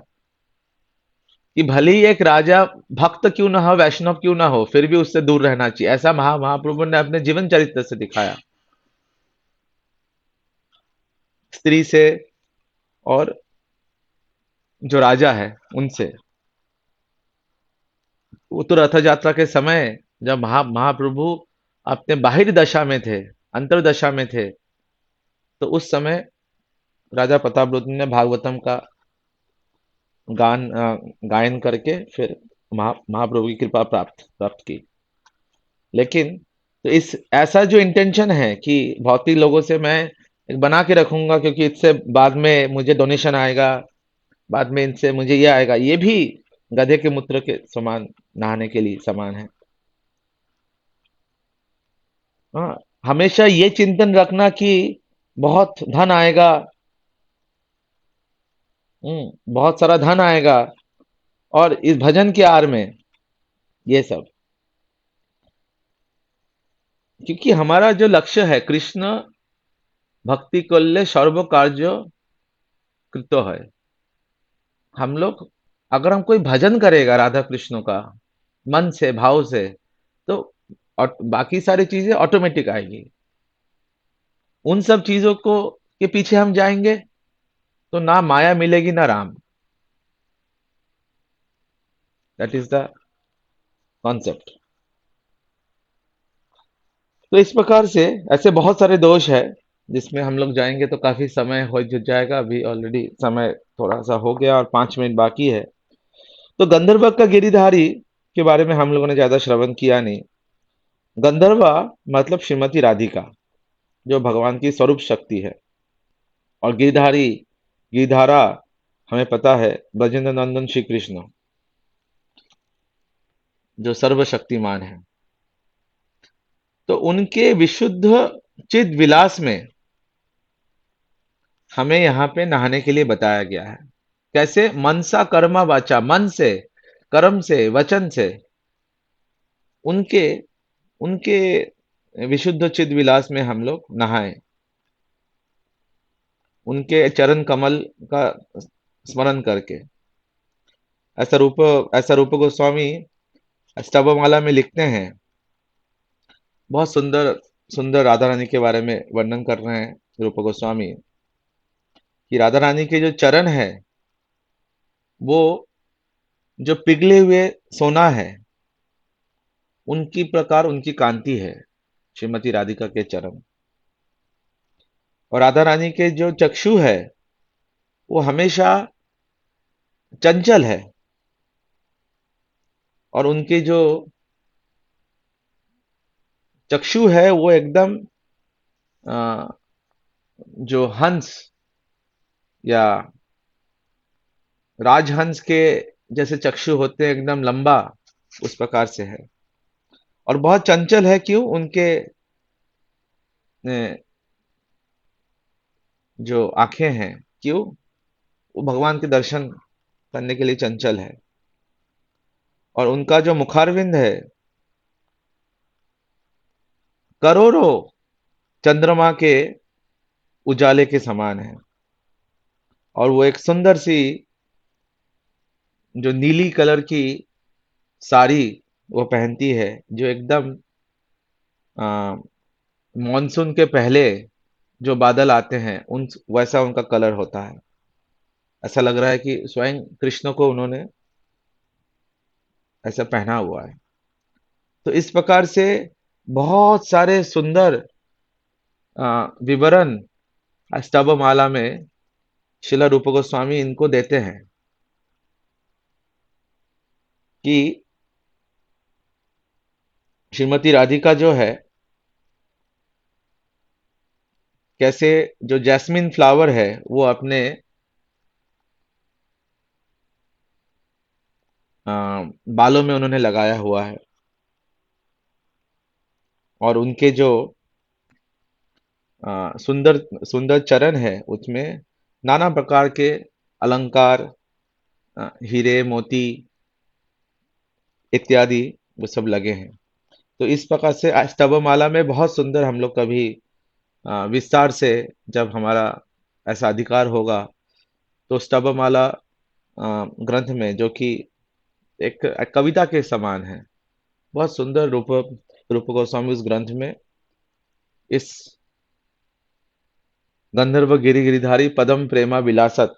कि भले ही एक राजा भक्त क्यों ना हो, वैष्णव क्यों ना हो, फिर भी उससे दूर रहना चाहिए। ऐसा महाप्रभु ने अपने जीवन चरित्र से दिखाया, स्त्री से और जो राजा है उनसे। वो तो रथ यात्रा के समय जब महाप्रभु अपने बाहिर दशा में थे, अंतर दशा में थे, तो उस समय राजा प्रतापरुद्र ने भागवतम का गायन करके फिर महाप्रभु की कृपा प्राप्त प्राप्त की। लेकिन तो इस ऐसा जो इंटेंशन है कि भौतिक लोगों से मैं एक बना के रखूंगा, क्योंकि इससे बाद में मुझे डोनेशन आएगा, बाद में इनसे मुझे ये आएगा, ये भी गधे के मूत्र के समान, नहाने के लिए समान है। हाँ, हमेशा ये चिंतन रखना कि बहुत धन आएगा, बहुत सारा धन आएगा, और इस भजन के आड़ में ये सब। क्योंकि हमारा जो लक्ष्य है, कृष्ण भक्ति कल्ले सर्व कार्य कृतो है। हम लोग, अगर हम कोई भजन करेगा राधा कृष्ण का मन से, भाव से, तो बाकी सारी चीजें ऑटोमेटिक आएगी। उन सब चीजों को के पीछे हम जाएंगे तो ना माया मिलेगी ना Ram. That is the concept. तो इस प्रकार से ऐसे बहुत सारे दोष है, जिसमें हम लोग जाएंगे तो काफी समय हो जुट जाएगा। अभी ऑलरेडी समय थोड़ा सा हो गया और 5 मिनट बाकी है। तो गंधर्व का गिरिधारी के बारे में हम लोगों ने ज्यादा श्रवण किया नहीं। गंधर्वा मतलब श्रीमती राधिका, जो भगवान की स्वरूप शक्ति है। और गिरधारी, गिरधारा हमें पता है ब्रजेंद्र नंदन श्री कृष्ण, जो सर्वशक्तिमान है। तो उनके विशुद्ध चिद विलास में हमें यहाँ पे नहाने के लिए बताया गया है। कैसे? मनसा कर्मा वाचा, मन से, कर्म से, वचन से उनके उनके विशुद्ध चिद विलास में हम लोग नहाएं, उनके चरण कमल का स्मरण करके। ऐसा रूप गोस्वामी अष्टभमाला में लिखते हैं, बहुत सुंदर सुंदर राधा रानी के बारे में वर्णन कर रहे हैं रूप गोस्वामी, कि राधा रानी के जो चरण है वो जो पिघले हुए सोना है, उनकी प्रकार उनकी कांति है श्रीमती राधिका के चरण। और राधा रानी के जो चक्षु है वो हमेशा चंचल है, और उनके जो चक्षु है वो एकदम अ, जो हंस या राजहंस के जैसे चक्षु होते हैं, एकदम लंबा, उस प्रकार से है। और बहुत चंचल है। क्यों? उनके जो आंखें हैं, क्यों? वो भगवान के दर्शन करने के लिए चंचल है। और उनका जो मुखारविंद है करोड़ों चंद्रमा के उजाले के समान है। और वो एक सुंदर सी जो नीली कलर की साड़ी वो पहनती है, जो एकदम मॉनसून के पहले जो बादल आते हैं उन वैसा उनका कलर होता है। ऐसा लग रहा है कि स्वयं कृष्ण को उन्होंने ऐसा पहना हुआ है। तो इस प्रकार से बहुत सारे सुंदर विवरण अष्टभमाला में शिला रूप गोस्वामी इनको देते हैं कि श्रीमती राधिका जो है, कैसे जो जैस्मिन फ्लावर है वो अपने बालों में उन्होंने लगाया हुआ है, और उनके जो सुंदर सुंदर चरण है उसमें नाना प्रकार के अलंकार, हीरे मोती इत्यादि वो सब लगे हैं। तो इस प्रकार से स्तवमाला में बहुत सुंदर हम लोग कभी विस्तार से, जब हमारा ऐसा अधिकार होगा, तो स्तवमाला ग्रंथ में, जो कि एक कविता के समान है, बहुत सुंदर रूप गोस्वामी उस ग्रंथ में इस गंधर्व गिरि गिरिधारी पदम प्रेमा विलासत,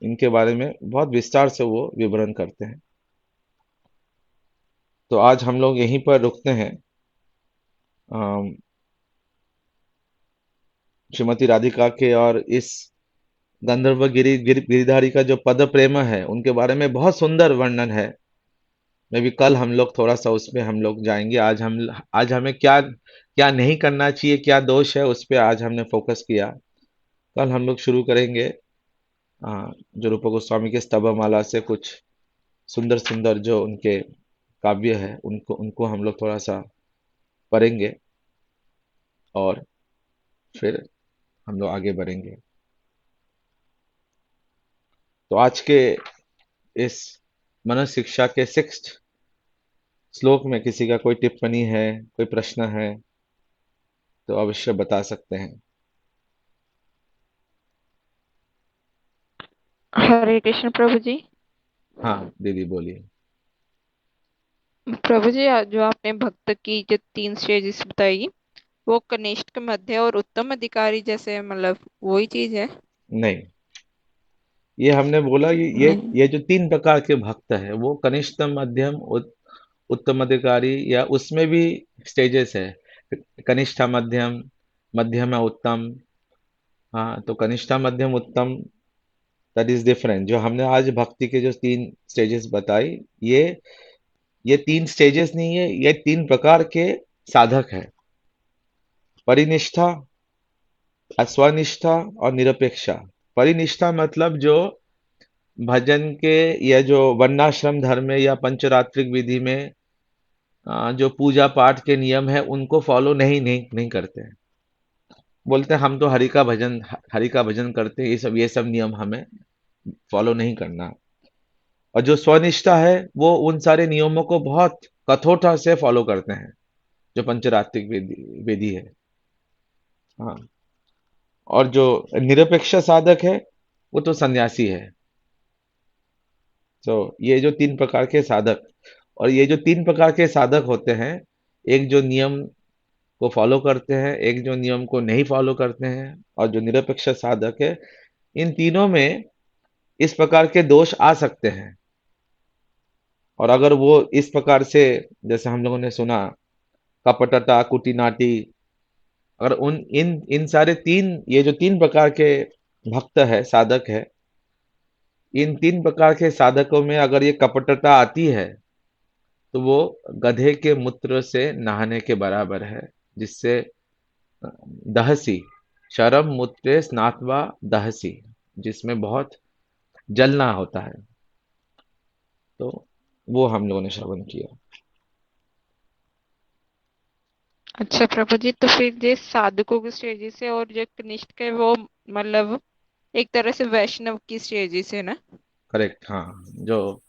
इनके बारे में बहुत विस्तार से वो विवरण करते हैं। तो आज हम लोग यहीं पर रुकते हैं। अम, श्रीमती राधिका के और इस गिरिधारी का जो पद प्रेम है उनके बारे में बहुत सुंदर वर्णन है। मे भी कल हम लोग थोड़ा सा उसमें हम लोग जाएंगे। आज हमें क्या क्या नहीं करना चाहिए, क्या दोष है, उस पे आज हमने फोकस किया। कल हम लोग शुरू करेंगे जो रूप गोस्वामी के स्तवमाला से कुछ सुंदर सुंदर जो उनके काव्य है उनको उनको हम लोग थोड़ा सा पढ़ेंगे, और फिर हम लोग आगे बढ़ेंगे। तो आज के इस मनुष्य शिक्षा के 6th श्लोक में किसी का कोई टिप्पणी है, कोई प्रश्न है, तो अवश्य बता सकते हैं। हरे कृष्ण प्रभु जी। हाँ दीदी बोलिए। प्रभु जी, जो आपने भक्त की जो 3 स्टेजेस बताई, वो कनिष्ठ, मध्य और उत्तम अधिकारी जैसे, मतलब वही चीज है? नहीं, ये हमने बोला कि नहीं। ये जो 3 प्रकार के भक्त है वो कनिष्ठ, मध्यम, उत्तम अधिकारी, या उसमें भी स्टेजेस है, कनिष्ठ मध्यम, मध्यम उत्तम। हाँ, तो कनिष्ठ मध्यम उत्तम, दैट इज डिफरेंट। जो हमने आज भक्ति के जो 3 स्टेजेस बताई, ये 3 स्टेजेस नहीं है, ये 3 प्रकार के साधक है। परिनिष्ठा, स्वनिष्ठा और निरपेक्षा। परिनिष्ठा मतलब जो भजन के या जो वर्णाश्रम धर्म में या पंचरात्रिक विधि में जो पूजा पाठ के नियम है उनको फॉलो नहीं करते हैं। बोलते हैं हम तो हरि का भजन करते हैं, ये सब नियम हमें फॉलो नहीं करना। और जो स्वनिष्ठा है वो उन सारे नियमों को बहुत कठोरता से फॉलो करते हैं, जो पंचरात्रिक विधि है। हाँ। और जो निरपेक्ष साधक है वो तो सन्यासी है। तो ये जो तीन प्रकार के साधक, और ये जो तीन प्रकार के साधक होते हैं, एक जो नियम को फॉलो करते हैं, एक जो नियम को नहीं फॉलो करते हैं, और जो निरपेक्ष साधक है, इन तीनों में इस प्रकार के दोष आ सकते हैं। और अगर वो इस प्रकार से, जैसे हम लोगों ने सुना, कपटता, कुटिनाटी, अगर उन इन इन सारे तीन, ये जो तीन प्रकार के भक्त है, साधक है, इन तीन प्रकार के साधकों में अगर ये कपटता आती है तो वो गधे के मूत्र से नहाने के बराबर है, जिससे दहसी, शरम मूत्रे स्नात्वा दहसी, जिसमें बहुत जलना होता है। तो वो हम लोगों ने श्रवण किया। अच्छा प्रभु जी, तो फिर जो साधकों की स्टेजेस है और जो कनिष्ठ के, वो मतलब एक तरह से वैष्णव की स्टेजेस है ना? करेक्ट, हाँ। जो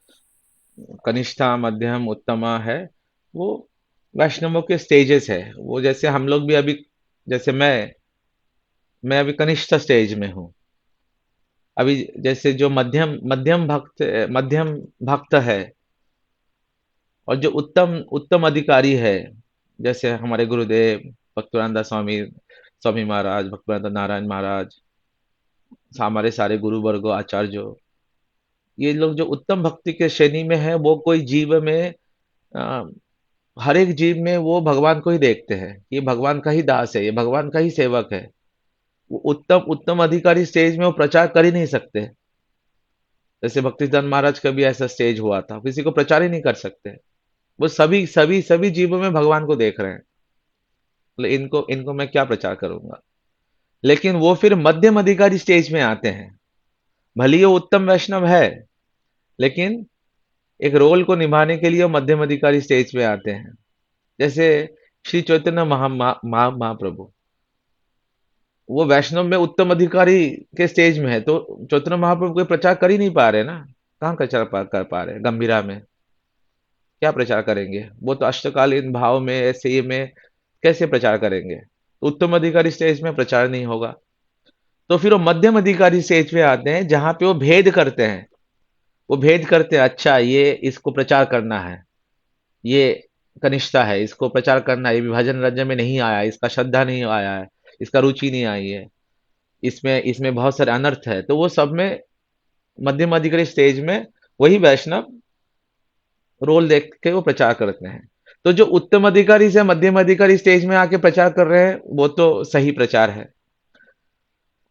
कनिष्ठा, मध्यम, उत्तमा है, वो वैष्णवों के स्टेजेस है। वो जैसे हम लोग भी अभी, जैसे मैं अभी कनिष्ठ स्टेज में हूँ अभी। जैसे जो मध्यम भक्त है, और जो उत्तम उत्तम अधिकारी है, जैसे हमारे गुरुदेव भक्तिवेदांत स्वामी स्वामी महाराज, भक्तिवेदांत नारायण महाराज, हमारे सारे गुरु वर्गो आचार्य, ये लोग जो उत्तम भक्ति के श्रेणी में है, वो कोई जीव में, अ, हर एक जीव में वो भगवान को ही देखते हैं। ये भगवान का ही दास है, ये भगवान का ही सेवक है। वो उत्तम उत्तम अधिकारी स्टेज में वो प्रचार कर ही नहीं सकते। जैसे भक्तिदान महाराज का भी ऐसा स्टेज हुआ था, किसी को प्रचार ही नहीं कर सकते। वो सभी सभी सभी जीवों में भगवान को देख रहे हैं, मतलब इनको इनको मैं क्या प्रचार करूंगा। लेकिन वो फिर मध्यम अधिकारी स्टेज में आते हैं। भले ही वो उत्तम वैष्णव है, लेकिन एक रोल को निभाने के लिए वो मध्यम अधिकारी स्टेज पे आते हैं। जैसे श्री चैतन्य महाप्रभु, वो वैष्णव में उत्तम अधिकारी के स्टेज में है, तो चैतन्य महाप्रभु कोई प्रचार कर ही नहीं पा रहे ना। कहाँ प्रचार कर पा रहे? गंभीरा में क्या प्रचार करेंगे? वो तो अष्टकालीन भाव में, ऐसे ही में कैसे प्रचार करेंगे? उत्तम अधिकारी स्टेज में प्रचार नहीं होगा। तो फिर वो मध्यम अधिकारी स्टेज पे आते हैं, जहां पे वो भेद करते हैं। वो भेद करते हैं, अच्छा ये इसको प्रचार करना है, ये कनिष्ठा है, इसको प्रचार करना है, ये विभाजन राज्य में नहीं आया, इसका श्रद्धा नहीं आया है, इसका रुचि नहीं आई है, इसमें इसमें बहुत सारे अनर्थ है। तो वो सब में मध्यम अधिकारी स्टेज में वही वैष्णव रोल देख के वो प्रचार करते हैं। तो जो उत्तम अधिकारी से मध्यम अधिकारी स्टेज में आके प्रचार कर रहे हैं, वो तो सही प्रचार है।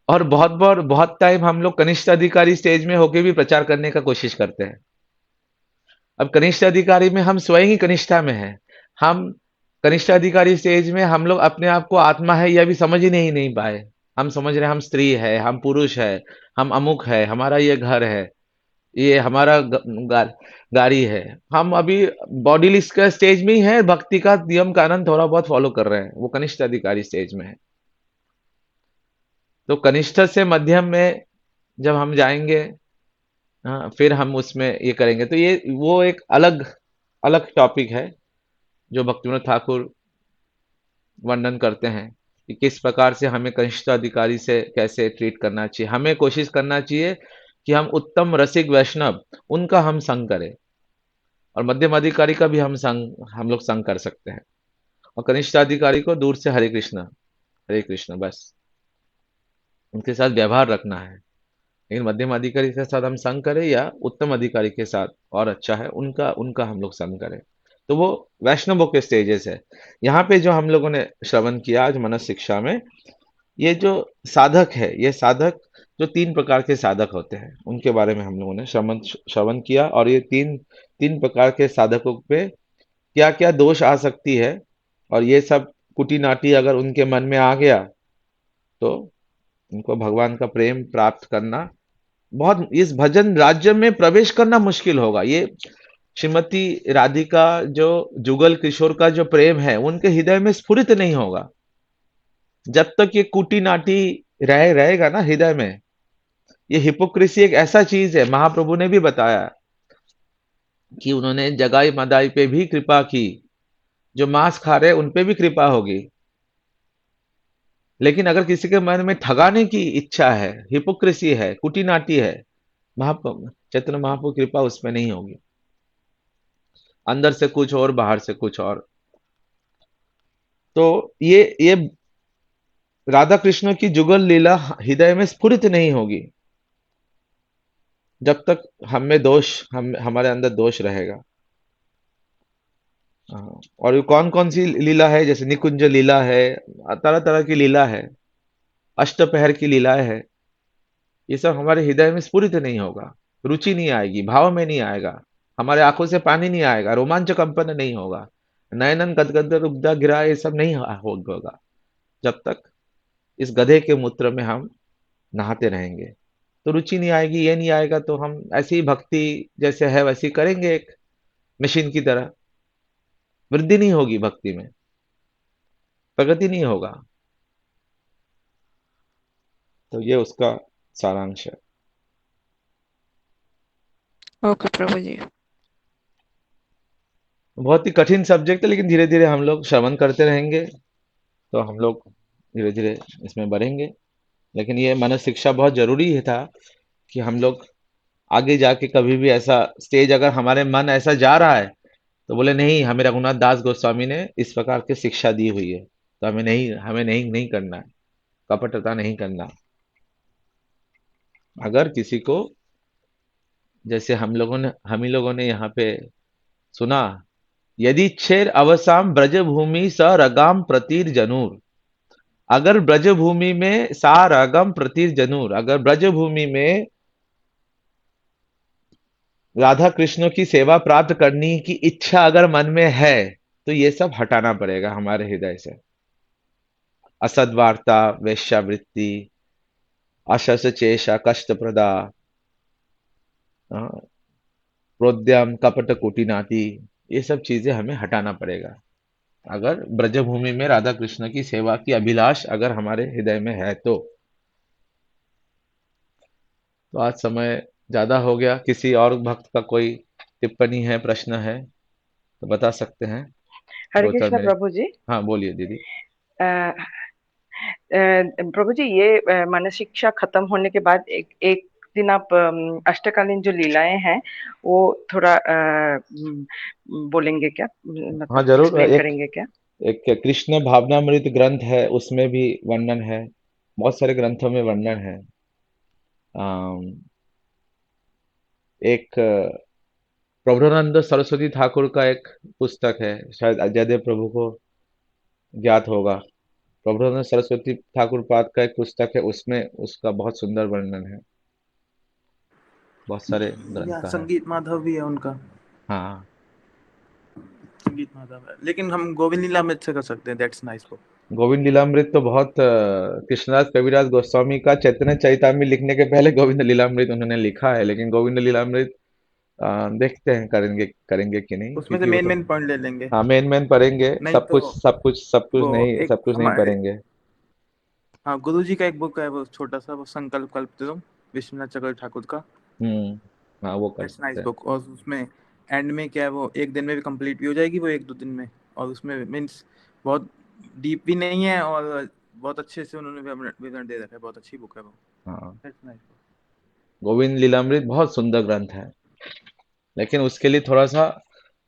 और बहुत बार, बहुत टाइम हम लोग कनिष्ठ अधिकारी स्टेज में होके भी प्रचार करने का कोशिश करते हैं। अब कनिष्ठ अधिकारी में हम स्वयं ही कनिष्ठा में हैं। हम कनिष्ठ अधिकारी स्टेज में हम लोग अपने आप को आत्मा है यह भी समझ ही नहीं पाए। हम समझ रहे हैं हम स्त्री है, हम पुरुष है, हम अमुक है, हमारा ये घर है, ये हमारा गाड़ी है। हम अभी बॉडी लिस्ट का स्टेज में ही है, भक्ति का नियम कानून थोड़ा बहुत फॉलो कर रहे हैं, वो कनिष्ठ अधिकारी स्टेज में है। तो कनिष्ठ से मध्यम में जब हम जाएंगे, हाँ, फिर हम उसमें ये करेंगे। तो ये वो एक अलग अलग टॉपिक है, जो भक्तिविनोद ठाकुर वर्णन करते हैं कि किस प्रकार से हमें कनिष्ठ अधिकारी से कैसे ट्रीट करना चाहिए। हमें कोशिश करना चाहिए कि हम उत्तम रसिक वैष्णव, उनका हम संग करें, और मध्यम अधिकारी का भी हम लोग संग कर सकते हैं। और कनिष्ठ अधिकारी को दूर से हरे कृष्ण बस उनके साथ व्यवहार रखना है। लेकिन मध्यम अधिकारी के साथ हम संग करें या उत्तम अधिकारी के साथ, और अच्छा है उनका उनका हम लोग संग करें। तो वो वैष्णवों के स्टेजेस है। यहाँ पे जो हम लोगों ने श्रवण किया आज मनस शिक्षा में, ये जो साधक है, ये साधक जो तीन प्रकार के साधक होते हैं, उनके बारे में हम लोगों ने श्रवण श्रवण किया। और ये तीन तीन प्रकार के साधकों पे क्या क्या दोष आ सकती है, और ये सब कुटी नाटी अगर उनके मन में आ गया, तो उनको भगवान का प्रेम प्राप्त करना बहुत, इस भजन राज्य में प्रवेश करना मुश्किल होगा। ये श्रीमती राधिका जो जुगल किशोर का जो प्रेम है उनके हृदय में स्फुरित नहीं होगा, जब तक ये कुटी नाटी रहेगा ना हृदय में। ये हिपोक्रेसी एक ऐसा चीज है, महाप्रभु ने भी बताया कि उन्होंने जगाई मदाई पे भी कृपा की, जो मांस खा रहे उन पे भी कृपा होगी, लेकिन अगर किसी के मन में ठगाने की इच्छा है, हिपोक्रेसी है, कुटी नाटी है, महाप्रभु चैतन्य महाप्रभु की कृपा उसमें नहीं होगी। अंदर से कुछ और, बाहर से कुछ और। तो ये राधा कृष्ण की जुगल लीला हृदय में स्फुरित नहीं होगी जब तक हमारे अंदर दोष रहेगा। हाँ, और कौन कौन सी लीला है, जैसे निकुंज लीला है, तरह तरह की लीला है, अष्टपहर की लीलाएं है, ये सब हमारे हृदय में स्फुरित नहीं होगा, रुचि नहीं आएगी, भाव में नहीं आएगा, हमारे आंखों से पानी नहीं आएगा, रोमांच कंपन नहीं होगा, नयनन गदगद रुग्धा गिरा, ये सब नहीं होगा जब तक इस गधे के मूत्र में हम नहाते रहेंगे। तो रुचि नहीं आएगी, ये नहीं आएगा, तो हम ऐसी ही भक्ति जैसे है वैसी करेंगे, एक मशीन की तरह। वृद्धि नहीं होगी भक्ति में, प्रगति नहीं होगा। तो ये उसका सारांश है। ओके प्रभु जी। बहुत ही कठिन सब्जेक्ट है, लेकिन धीरे धीरे हम लोग श्रवण करते रहेंगे तो हम लोग धीरे धीरे इसमें बढ़ेंगे। लेकिन ये मन शिक्षा बहुत जरूरी है था कि हम लोग आगे जाके कभी भी ऐसा स्टेज, अगर हमारे मन ऐसा जा रहा है तो बोले नहीं, हमें रघुनाथ दास गोस्वामी ने इस प्रकार की शिक्षा दी हुई है, तो हमें नहीं करना है, कपटता नहीं करना। अगर किसी को, जैसे हम ही लोगों ने यहाँ पे सुना, यदि छेर अवसाम ब्रजभूमि स रगाम प्रतीर जनूर, अगर ब्रजभूमि में सा रगम प्रतीर जनूर, अगर ब्रजभूमि में राधा कृष्ण की सेवा प्राप्त करने की इच्छा अगर मन में है, तो ये सब हटाना पड़ेगा हमारे हृदय से। असद्वार्ता, वेश्यावृत्ति, अशस चेषा, कष्ट प्रदा, प्रोद्यम, कपट, कुटिनाटी, ये सब चीजें हमें हटाना पड़ेगा अगर ब्रजभूमि में राधा कृष्ण की सेवा की अभिलाष अगर हमारे हृदय में है तो। आज समय ज्यादा हो गया, किसी और भक्त का कोई टिप्पणी है, प्रश्न है तो बता सकते हैं। हरे दो चार कृष्ण मिनट। प्रभु जी। हाँ बोलिए दीदी। प्रभु जी, ये मन शिक्षा खत्म होने के बाद एक एक दिन आप अष्टकालीन जो लीलाएं हैं वो थोड़ा बोलेंगे क्या, हाँ मतलब जरूर। एक्सप्लेन एक करेंगे क्या? एक कृष्ण भावनामृत ग्रंथ है, उसमें भी वर्णन है, बहुत सारे ग्रंथों में वर्णन है। अम, एक प्रभुरानंद सरस्वती ठाकुर का एक पुस्तक है, शायद अजय देव प्रभु को ज्ञात होगा। प्रभुरानंद सरस्वती ठाकुर पाद का एक पुस्तक है, उसमें उसका बहुत सुंदर वर्णन है, बहुत सारे या ग्रंथ है। संगीत माधव भी है उनका। हाँ, संगीत माधव है, लेकिन हम गोविंद लीलामृत से कर सकते हैं। That's nice book. Govinda Lilamrita तो बहुत कृष्णदास कविराज गोस्वामी का चैतन्य चैतामृत लिखने के पहले गोविंद लीलामृत उन्होंने लिखा है, लेकिन गोविंद लीलामृत देखते हैं करेंगे कि नहीं, उसमें से क्योंकि वो मेन तो, मेन पॉइंट ले लेंगे। हाँ मेन नहीं पढ़ेंगे, तो वो सब कुछ एक नहीं हमारे, पढ़ेंगे। हाँ, गुरु जी का एक बुक है, वो छोटा सा, वो संकल्प कल्पतरुम, विश्वनाथ चक्रवर्ती ठाकुर का। हाँ वो कर दैट्स नाइस सकते हैं। बुक। और उसमें एंड में क्या है, वो एक दिन में भी कंप्लीट भी हो जाएगी, वो एक दो दिन में। और उसमें मीन्स बहुत डीप भी नहीं है, और बहुत अच्छे से उन्होंने विवरण दे रखा है। बहुत अच्छी बुक है वो। हाँ, that's nice book. Govinda Lilamrita बहुत सुंदर ग्रंथ है, लेकिन उसके लिए थोड़ा सा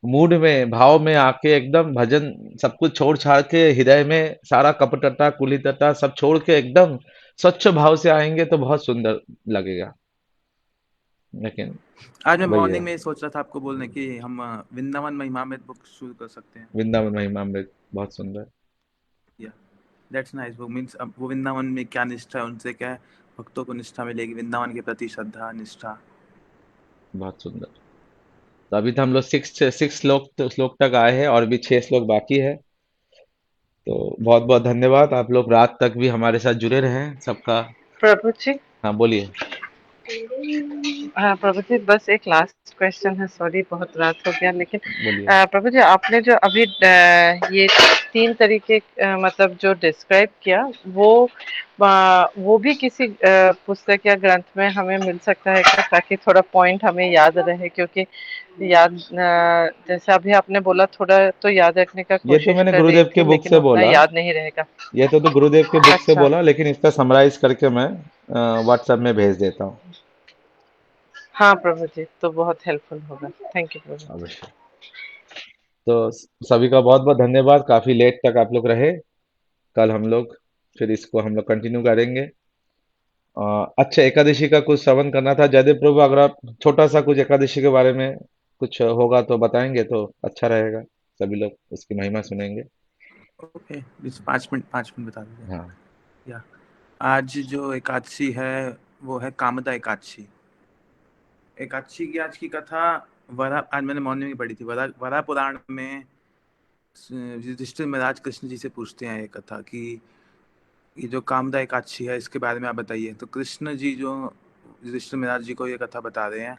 मूड में, भाव में आके एकदम भजन सब कुछ छोड़ छाड़ के, हृदय में सारा कपटता कुलितता सब छोड़ के एकदम स्वच्छ भाव से आएंगे तो बहुत सुंदर लगेगा। लेकिन आज मैं वही है, मॉर्निंग में सोच रहा था आपको बोलने की, हम वृंदावन महिमामृत बुक शुरू कर सकते हैं। वृंदावन महिमामृत बहुत सुंदर। या दैट्स नाइस बुक। मीन्स अब वो वृंदावन में क्या निष्ठा है, उनसे क्या है भक्तों को निष्ठा मिलेगी, वृंदावन के प्रति श्रद्धा निष्ठा। बहुत सुंदर। तो अभी तो हम लोग सिक्स श्लोक तक आए हैं, और भी 6 श्लोक बाकी है। तो बहुत बहुत धन्यवाद, आप लोग रात तक भी हमारे साथ जुड़े रहे प्रभु जी। हाँ बोलिए। हाँ प्रभु जी, बस एक लास्ट क्वेश्चन है, सॉरी बहुत रात हो गया, लेकिन बोलिए। प्रभु जी आपने जो अभी ये 3 तरीके मतलब जो डिस्क्राइब किया, वो भी किसी पुस्तक या ग्रंथ में हमें मिल सकता है क्या, ताकि थोड़ा पॉइंट हमें याद रहे? क्योंकि जैसे अभी आपने बोला थोड़ा तो याद रखने का ये तो कोशिश मैंने कर रही गुरुदेव के थी, बुक लेकिन से उतना बोला, याद नहीं रहेगा। ये तो गुरुदेव के बुक से अच्छा। बोला, लेकिन इसका समराइज करके मैं व्हाट्सएप में भेज देता हूँ। हाँ प्रभु जी, तो बहुत हेल्पफुल होगा। थैंक यू प्रभु। अवश्य। तो सभी का बहुत बहुत धन्यवाद, काफी लेट तक आप लोग रहे। कल हम लोग फिर इसको हम लोग कंटिन्यू करेंगे। अच्छा, एकादशी का कुछ श्रवण करना था जयदेव प्रभु, अगर आप छोटा सा कुछ एकादशी के बारे में कुछ होगा तो बताएंगे तो अच्छा रहेगा, सभी लोग उसकी महिमा सुनेंगे। ओके, 5 मिनट बता दीजिए। हाँ। या आज जो एकादशी है वो है कामदा एकादशी। एकादशी की आज की कथा वरा, आज मैंने मॉर्निंग में पढ़ी थी। वरा पुराण में युधिष्ठिर महाराज कृष्ण जी से पूछते हैं ये कथा कि ये जो कामदा एकादशी है इसके बारे में आप बताइए। तो कृष्ण जी जो युधिष्ठिर महाराज जी को ये कथा बता रहे हैं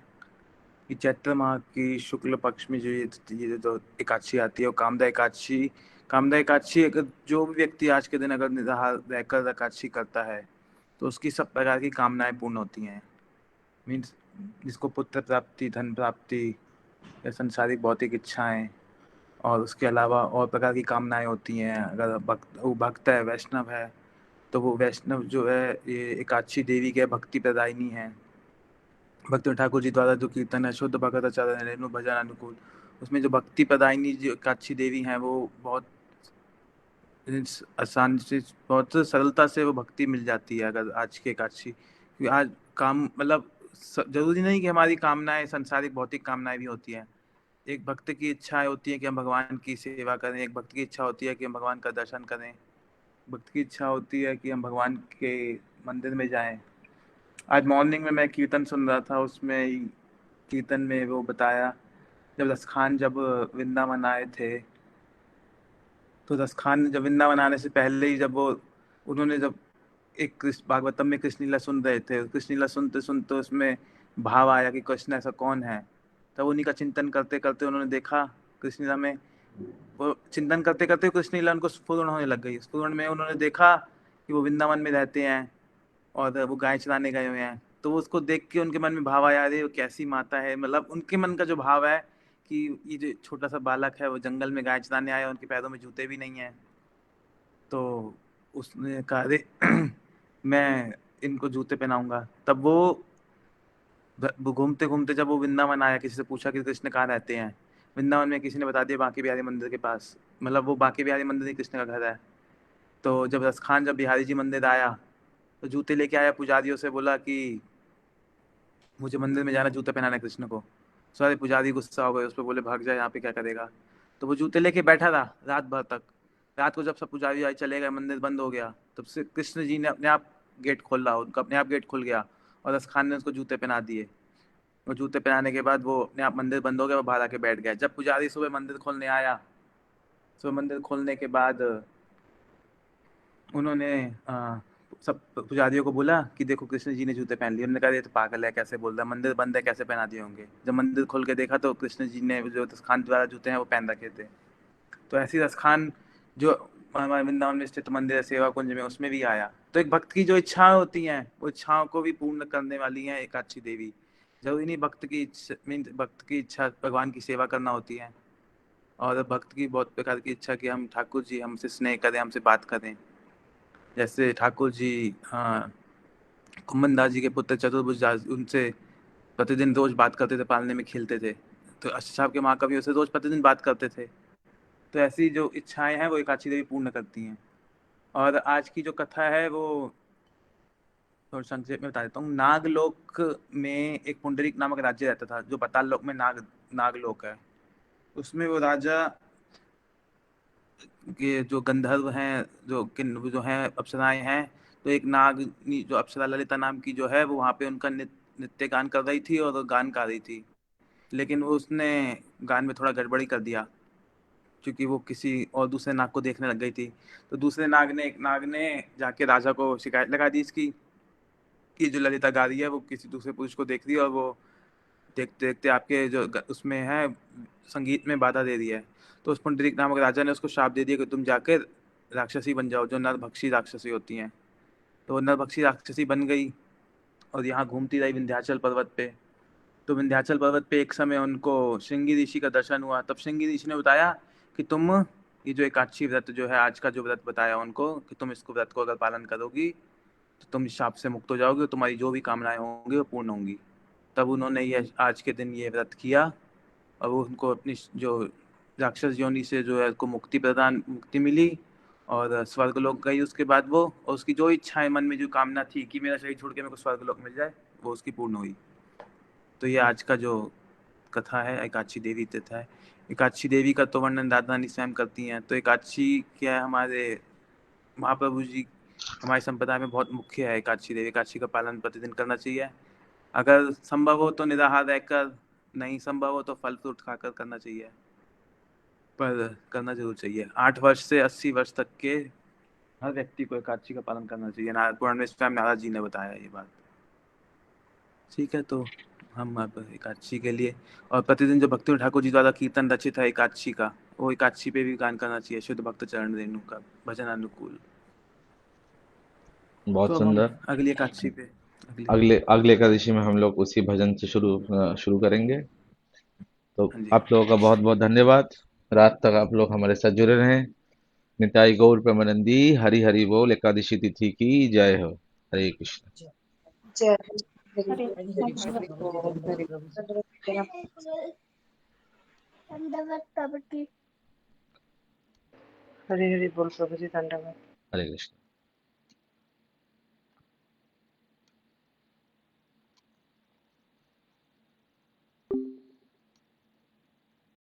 कि चैत्र माह की शुक्ल पक्ष में जो ये जो एकादशी आती है वो कामदा एकादशी अगर जो भी व्यक्ति आज के दिन अगर निराहार रहकर एकादशी करता है तो उसकी सब प्रकार की कामनाएं पूर्ण होती हैं। मीन्स जिसको पुत्र प्राप्ति, धन प्राप्ति या संसारिक भौतिक इच्छाएं और उसके अलावा और प्रकार की कामनाएं होती हैं। अगर वो भक्त है, वैष्णव है, तो वो वैष्णव जो है ये एकादशी देवी के भक्ति प्रदायिनी है। भक्ति ठाकुर जी द्वारा जो कीर्तन है शुद्ध भगत आचार्य रेणु भजन अनुकूल, उसमें जो भक्ति प्रदायिनी जो एकादशी देवी हैं वो बहुत आसान से, बहुत सरलता से वो भक्ति मिल जाती है अगर आज के एकादशी। क्योंकि आज काम मतलब जरूरी नहीं कि हमारी कामनाएं संसारिक भौतिक कामनाएं भी होती हैं। एक भक्त की इच्छा होती है कि हम भगवान की सेवा करें, एक भक्त की इच्छा होती है कि हम भगवान का दर्शन करें, भक्त की इच्छा होती है कि हम भगवान के मंदिर में जाएं। आज मॉर्निंग में मैं कीर्तन सुन रहा था, उसमें कीर्तन में वो बताया जब रस खान जब वृंदावन आए थे, तो रस खान ने जब वृंदावन आने से पहले ही जब वो उन्होंने जब एक भागवतम में कृष्ण लीला सुन रहे थे, कृष्ण लीला सुनते सुनते उसमें भाव आया कि कृष्ण ऐसा कौन है। तब उन्हीं का चिंतन करते करते उन्होंने देखा कृष्ण लीला में, वो चिंतन करते करते कृष्ण लीला उनको स्फुरण होने लग गई। स्फुरण में उन्होंने देखा कि वो वृंदावन में रहते हैं और वो गाय चराने गए हुए हैं। तो उसको देख के उनके मन में भाव आया, अरे वो कैसी माता है। मतलब उनके मन का जो भाव है कि ये जो छोटा सा बालक है वो जंगल में गाय चराने आया, उनके पैरों में जूते भी नहीं है। तो उसने कहा अरे मैं इनको जूते पहनाऊंगा। तब वो घूमते घूमते जब वो वृंदावन आया, किसी से पूछा कि कृष्ण कहाँ रहते हैं। वृंदावन में किसी ने बता दिया बांके बिहारी मंदिर के पास, मतलब वो बांके बिहारी मंदिर ही कृष्ण का घर है। तो जब रस खान जब बिहारी जी मंदिर आया तो जूते लेके आया, पुजारियों से बोला कि मुझे मंदिर में जाना, जूते पहनाना कृष्ण को। सारे पुजारी गुस्सा हो गए, उस पर बोले भाग जाए, यहाँ पे क्या करेगा। तो वो जूते लेके बैठा रहा रात भर तक। रात को जब सब पुजारी आई चले गए, मंदिर बंद हो गया, तब से कृष्ण जी ने अपने आप गेट खोला, उनका अपने आप गेट खुल गया और रस खान ने उसको जूते पहना दिए। और जूते पहनाने के बाद वो अपने आप मंदिर बंद हो गया, वो बाहर आके बैठ गया। जब पुजारी सुबह मंदिर खोलने आया, सुबह मंदिर खोलने के बाद उन्होंने सब पुजारियों को बोला कि देखो कृष्ण जी ने जूते पहन लिए। उन्होंने कहा ये तो पागल है, कैसे बोल रहा है, मंदिर बंद है, कैसे पहना दिए होंगे। जब मंदिर खोल के देखा तो कृष्ण जी ने जो रसखान द्वारा जूते हैं वो पहन रखे थे। तो ऐसी रसखान जो हमारे वृंदावन में स्थित मंदिर है सेवा कुंज में, उसमें भी आया। तो एक भक्त की जो इच्छा होती हैं वो इच्छाओं को भी पूर्ण करने वाली है एकादशी देवी। जरूरी नहीं भक्त की इच्छा मीन्स भक्त की इच्छा भगवान की सेवा करना होती है, और भक्त की बहुत प्रकार की इच्छा कि हम ठाकुर जी हमसे स्नेह करें, हमसे बात करें। जैसे ठाकुर जी कुम्भन दास जी के पुत्र चतुर्भुज दास उनसे प्रतिदिन रोज बात करते थे, पालने में खेलते थे। तो अष्ट साहब के महाकवि उससे रोज प्रतिदिन बात करते थे। तो ऐसी जो इच्छाएं हैं वो एकादशी देवी पूर्ण करती हैं। और आज की जो कथा है वो थोड़ा संक्षेप में बता देता हूँ। नागलोक में एक पुंडरीक नामक राज्य रहता था, जो पाताल लोक में नागलोक है। उसमें वो राजा के जो गंधर्व हैं, जो हैं अप्सराएं हैं, तो एक नागनी जो अप्सरा ललिता नाम की जो है वो वहाँ पे उनका नृत्य गान कर रही थी और गान गा रही थी। लेकिन उसने गान में थोड़ा गड़बड़ी कर दिया, क्योंकि वो किसी और दूसरे नाग को देखने लग गई थी। तो दूसरे नाग ने जाके राजा को शिकायत लगा दी इसकी कि जो ललिता गा रही है वो किसी दूसरे पुरुष को देख रही है और वो देखते देखते आपके जो उसमें है संगीत में बाधा दे दिया है। तो उस पुंडरीक नामक राजा ने उसको शाप दे दिया कि तुम जाकर राक्षसी बन जाओ, जो नरभक्षी राक्षसी होती हैं। तो वो नरभक्षी राक्षसी बन गई और यहाँ घूमती रही विंध्याचल पर्वत पे। तो विंध्याचल पर्वत पे एक समय उनको श्रृंगी ऋषि का दर्शन हुआ। तब श्रृंगी ऋषि ने बताया कि तुम ये जो एकादशी व्रत जो है, आज का जो व्रत बताया उनको कि तुम इसको व्रत को अगर पालन करोगी तो तुम इस शाप से मुक्त हो जाओगे और तुम्हारी जो भी कामनाएं होंगी वो पूर्ण होंगी। तब उन्होंने ये आज के दिन ये व्रत किया और वो उनको अपनी जो राक्षस योनि से जो है उसको मुक्ति मिली और स्वर्गलोक गई उसके बाद वो, और उसकी जो इच्छाएं मन में जो कामना थी कि मेरा शरीर छोड़ के मेरे को स्वर्गलोक मिल जाए, वो उसकी पूर्ण हुई। तो ये आज का जो कथा है एकादशी देवी कथा है। एकादशी देवी का तो वर्णन दादा रानी स्वयं करती हैं। तो एकादशी क्या है, हमारे महाप्रभु जी हमारी संप्रदाय में बहुत मुख्य है एकादशी देवी। एकादशी का पालन प्रतिदिन करना चाहिए। अगर संभव हो तो निराहार रहकर, नहीं संभव हो तो फल फ्रूट खाकर करना चाहिए, पर करना जरूर चाहिए। 8 वर्ष से 80 वर्ष तक के हर व्यक्ति को एकादशी का पालन करना चाहिए। पुराण में स्वयं नारद जी ने बताया ये बात। ठीक है, तो हम अब एकादशी के लिए और प्रतिदिन जो भक्ति ठाकुर जी द्वारा कीर्तन रचित है एकादशी का, वो एकादशी पे भी गान करना चाहिए, शुद्ध भक्त चरण रेणु का भजन अनुकूल। बहुत तो अब हम सुंदर। अगली एकादशी पे अगले अगले एकादशी में हम लोग उसी भजन से शुरू करेंगे। तो हाँ जी, आप लोगों का बहुत बहुत धन्यवाद। रात तक आप लोग हमारे साथ जुड़े रहें। निताई गौर प्रेमानंदी, हरि हरि बोल। एकादशी तिथि की जय हो। हरे कृष्ण। जय हरे हरि कृष्ण हरि प्रभु। हरी हरी बोल प्रभु जी, धन्यवाद। हरे कृष्ण।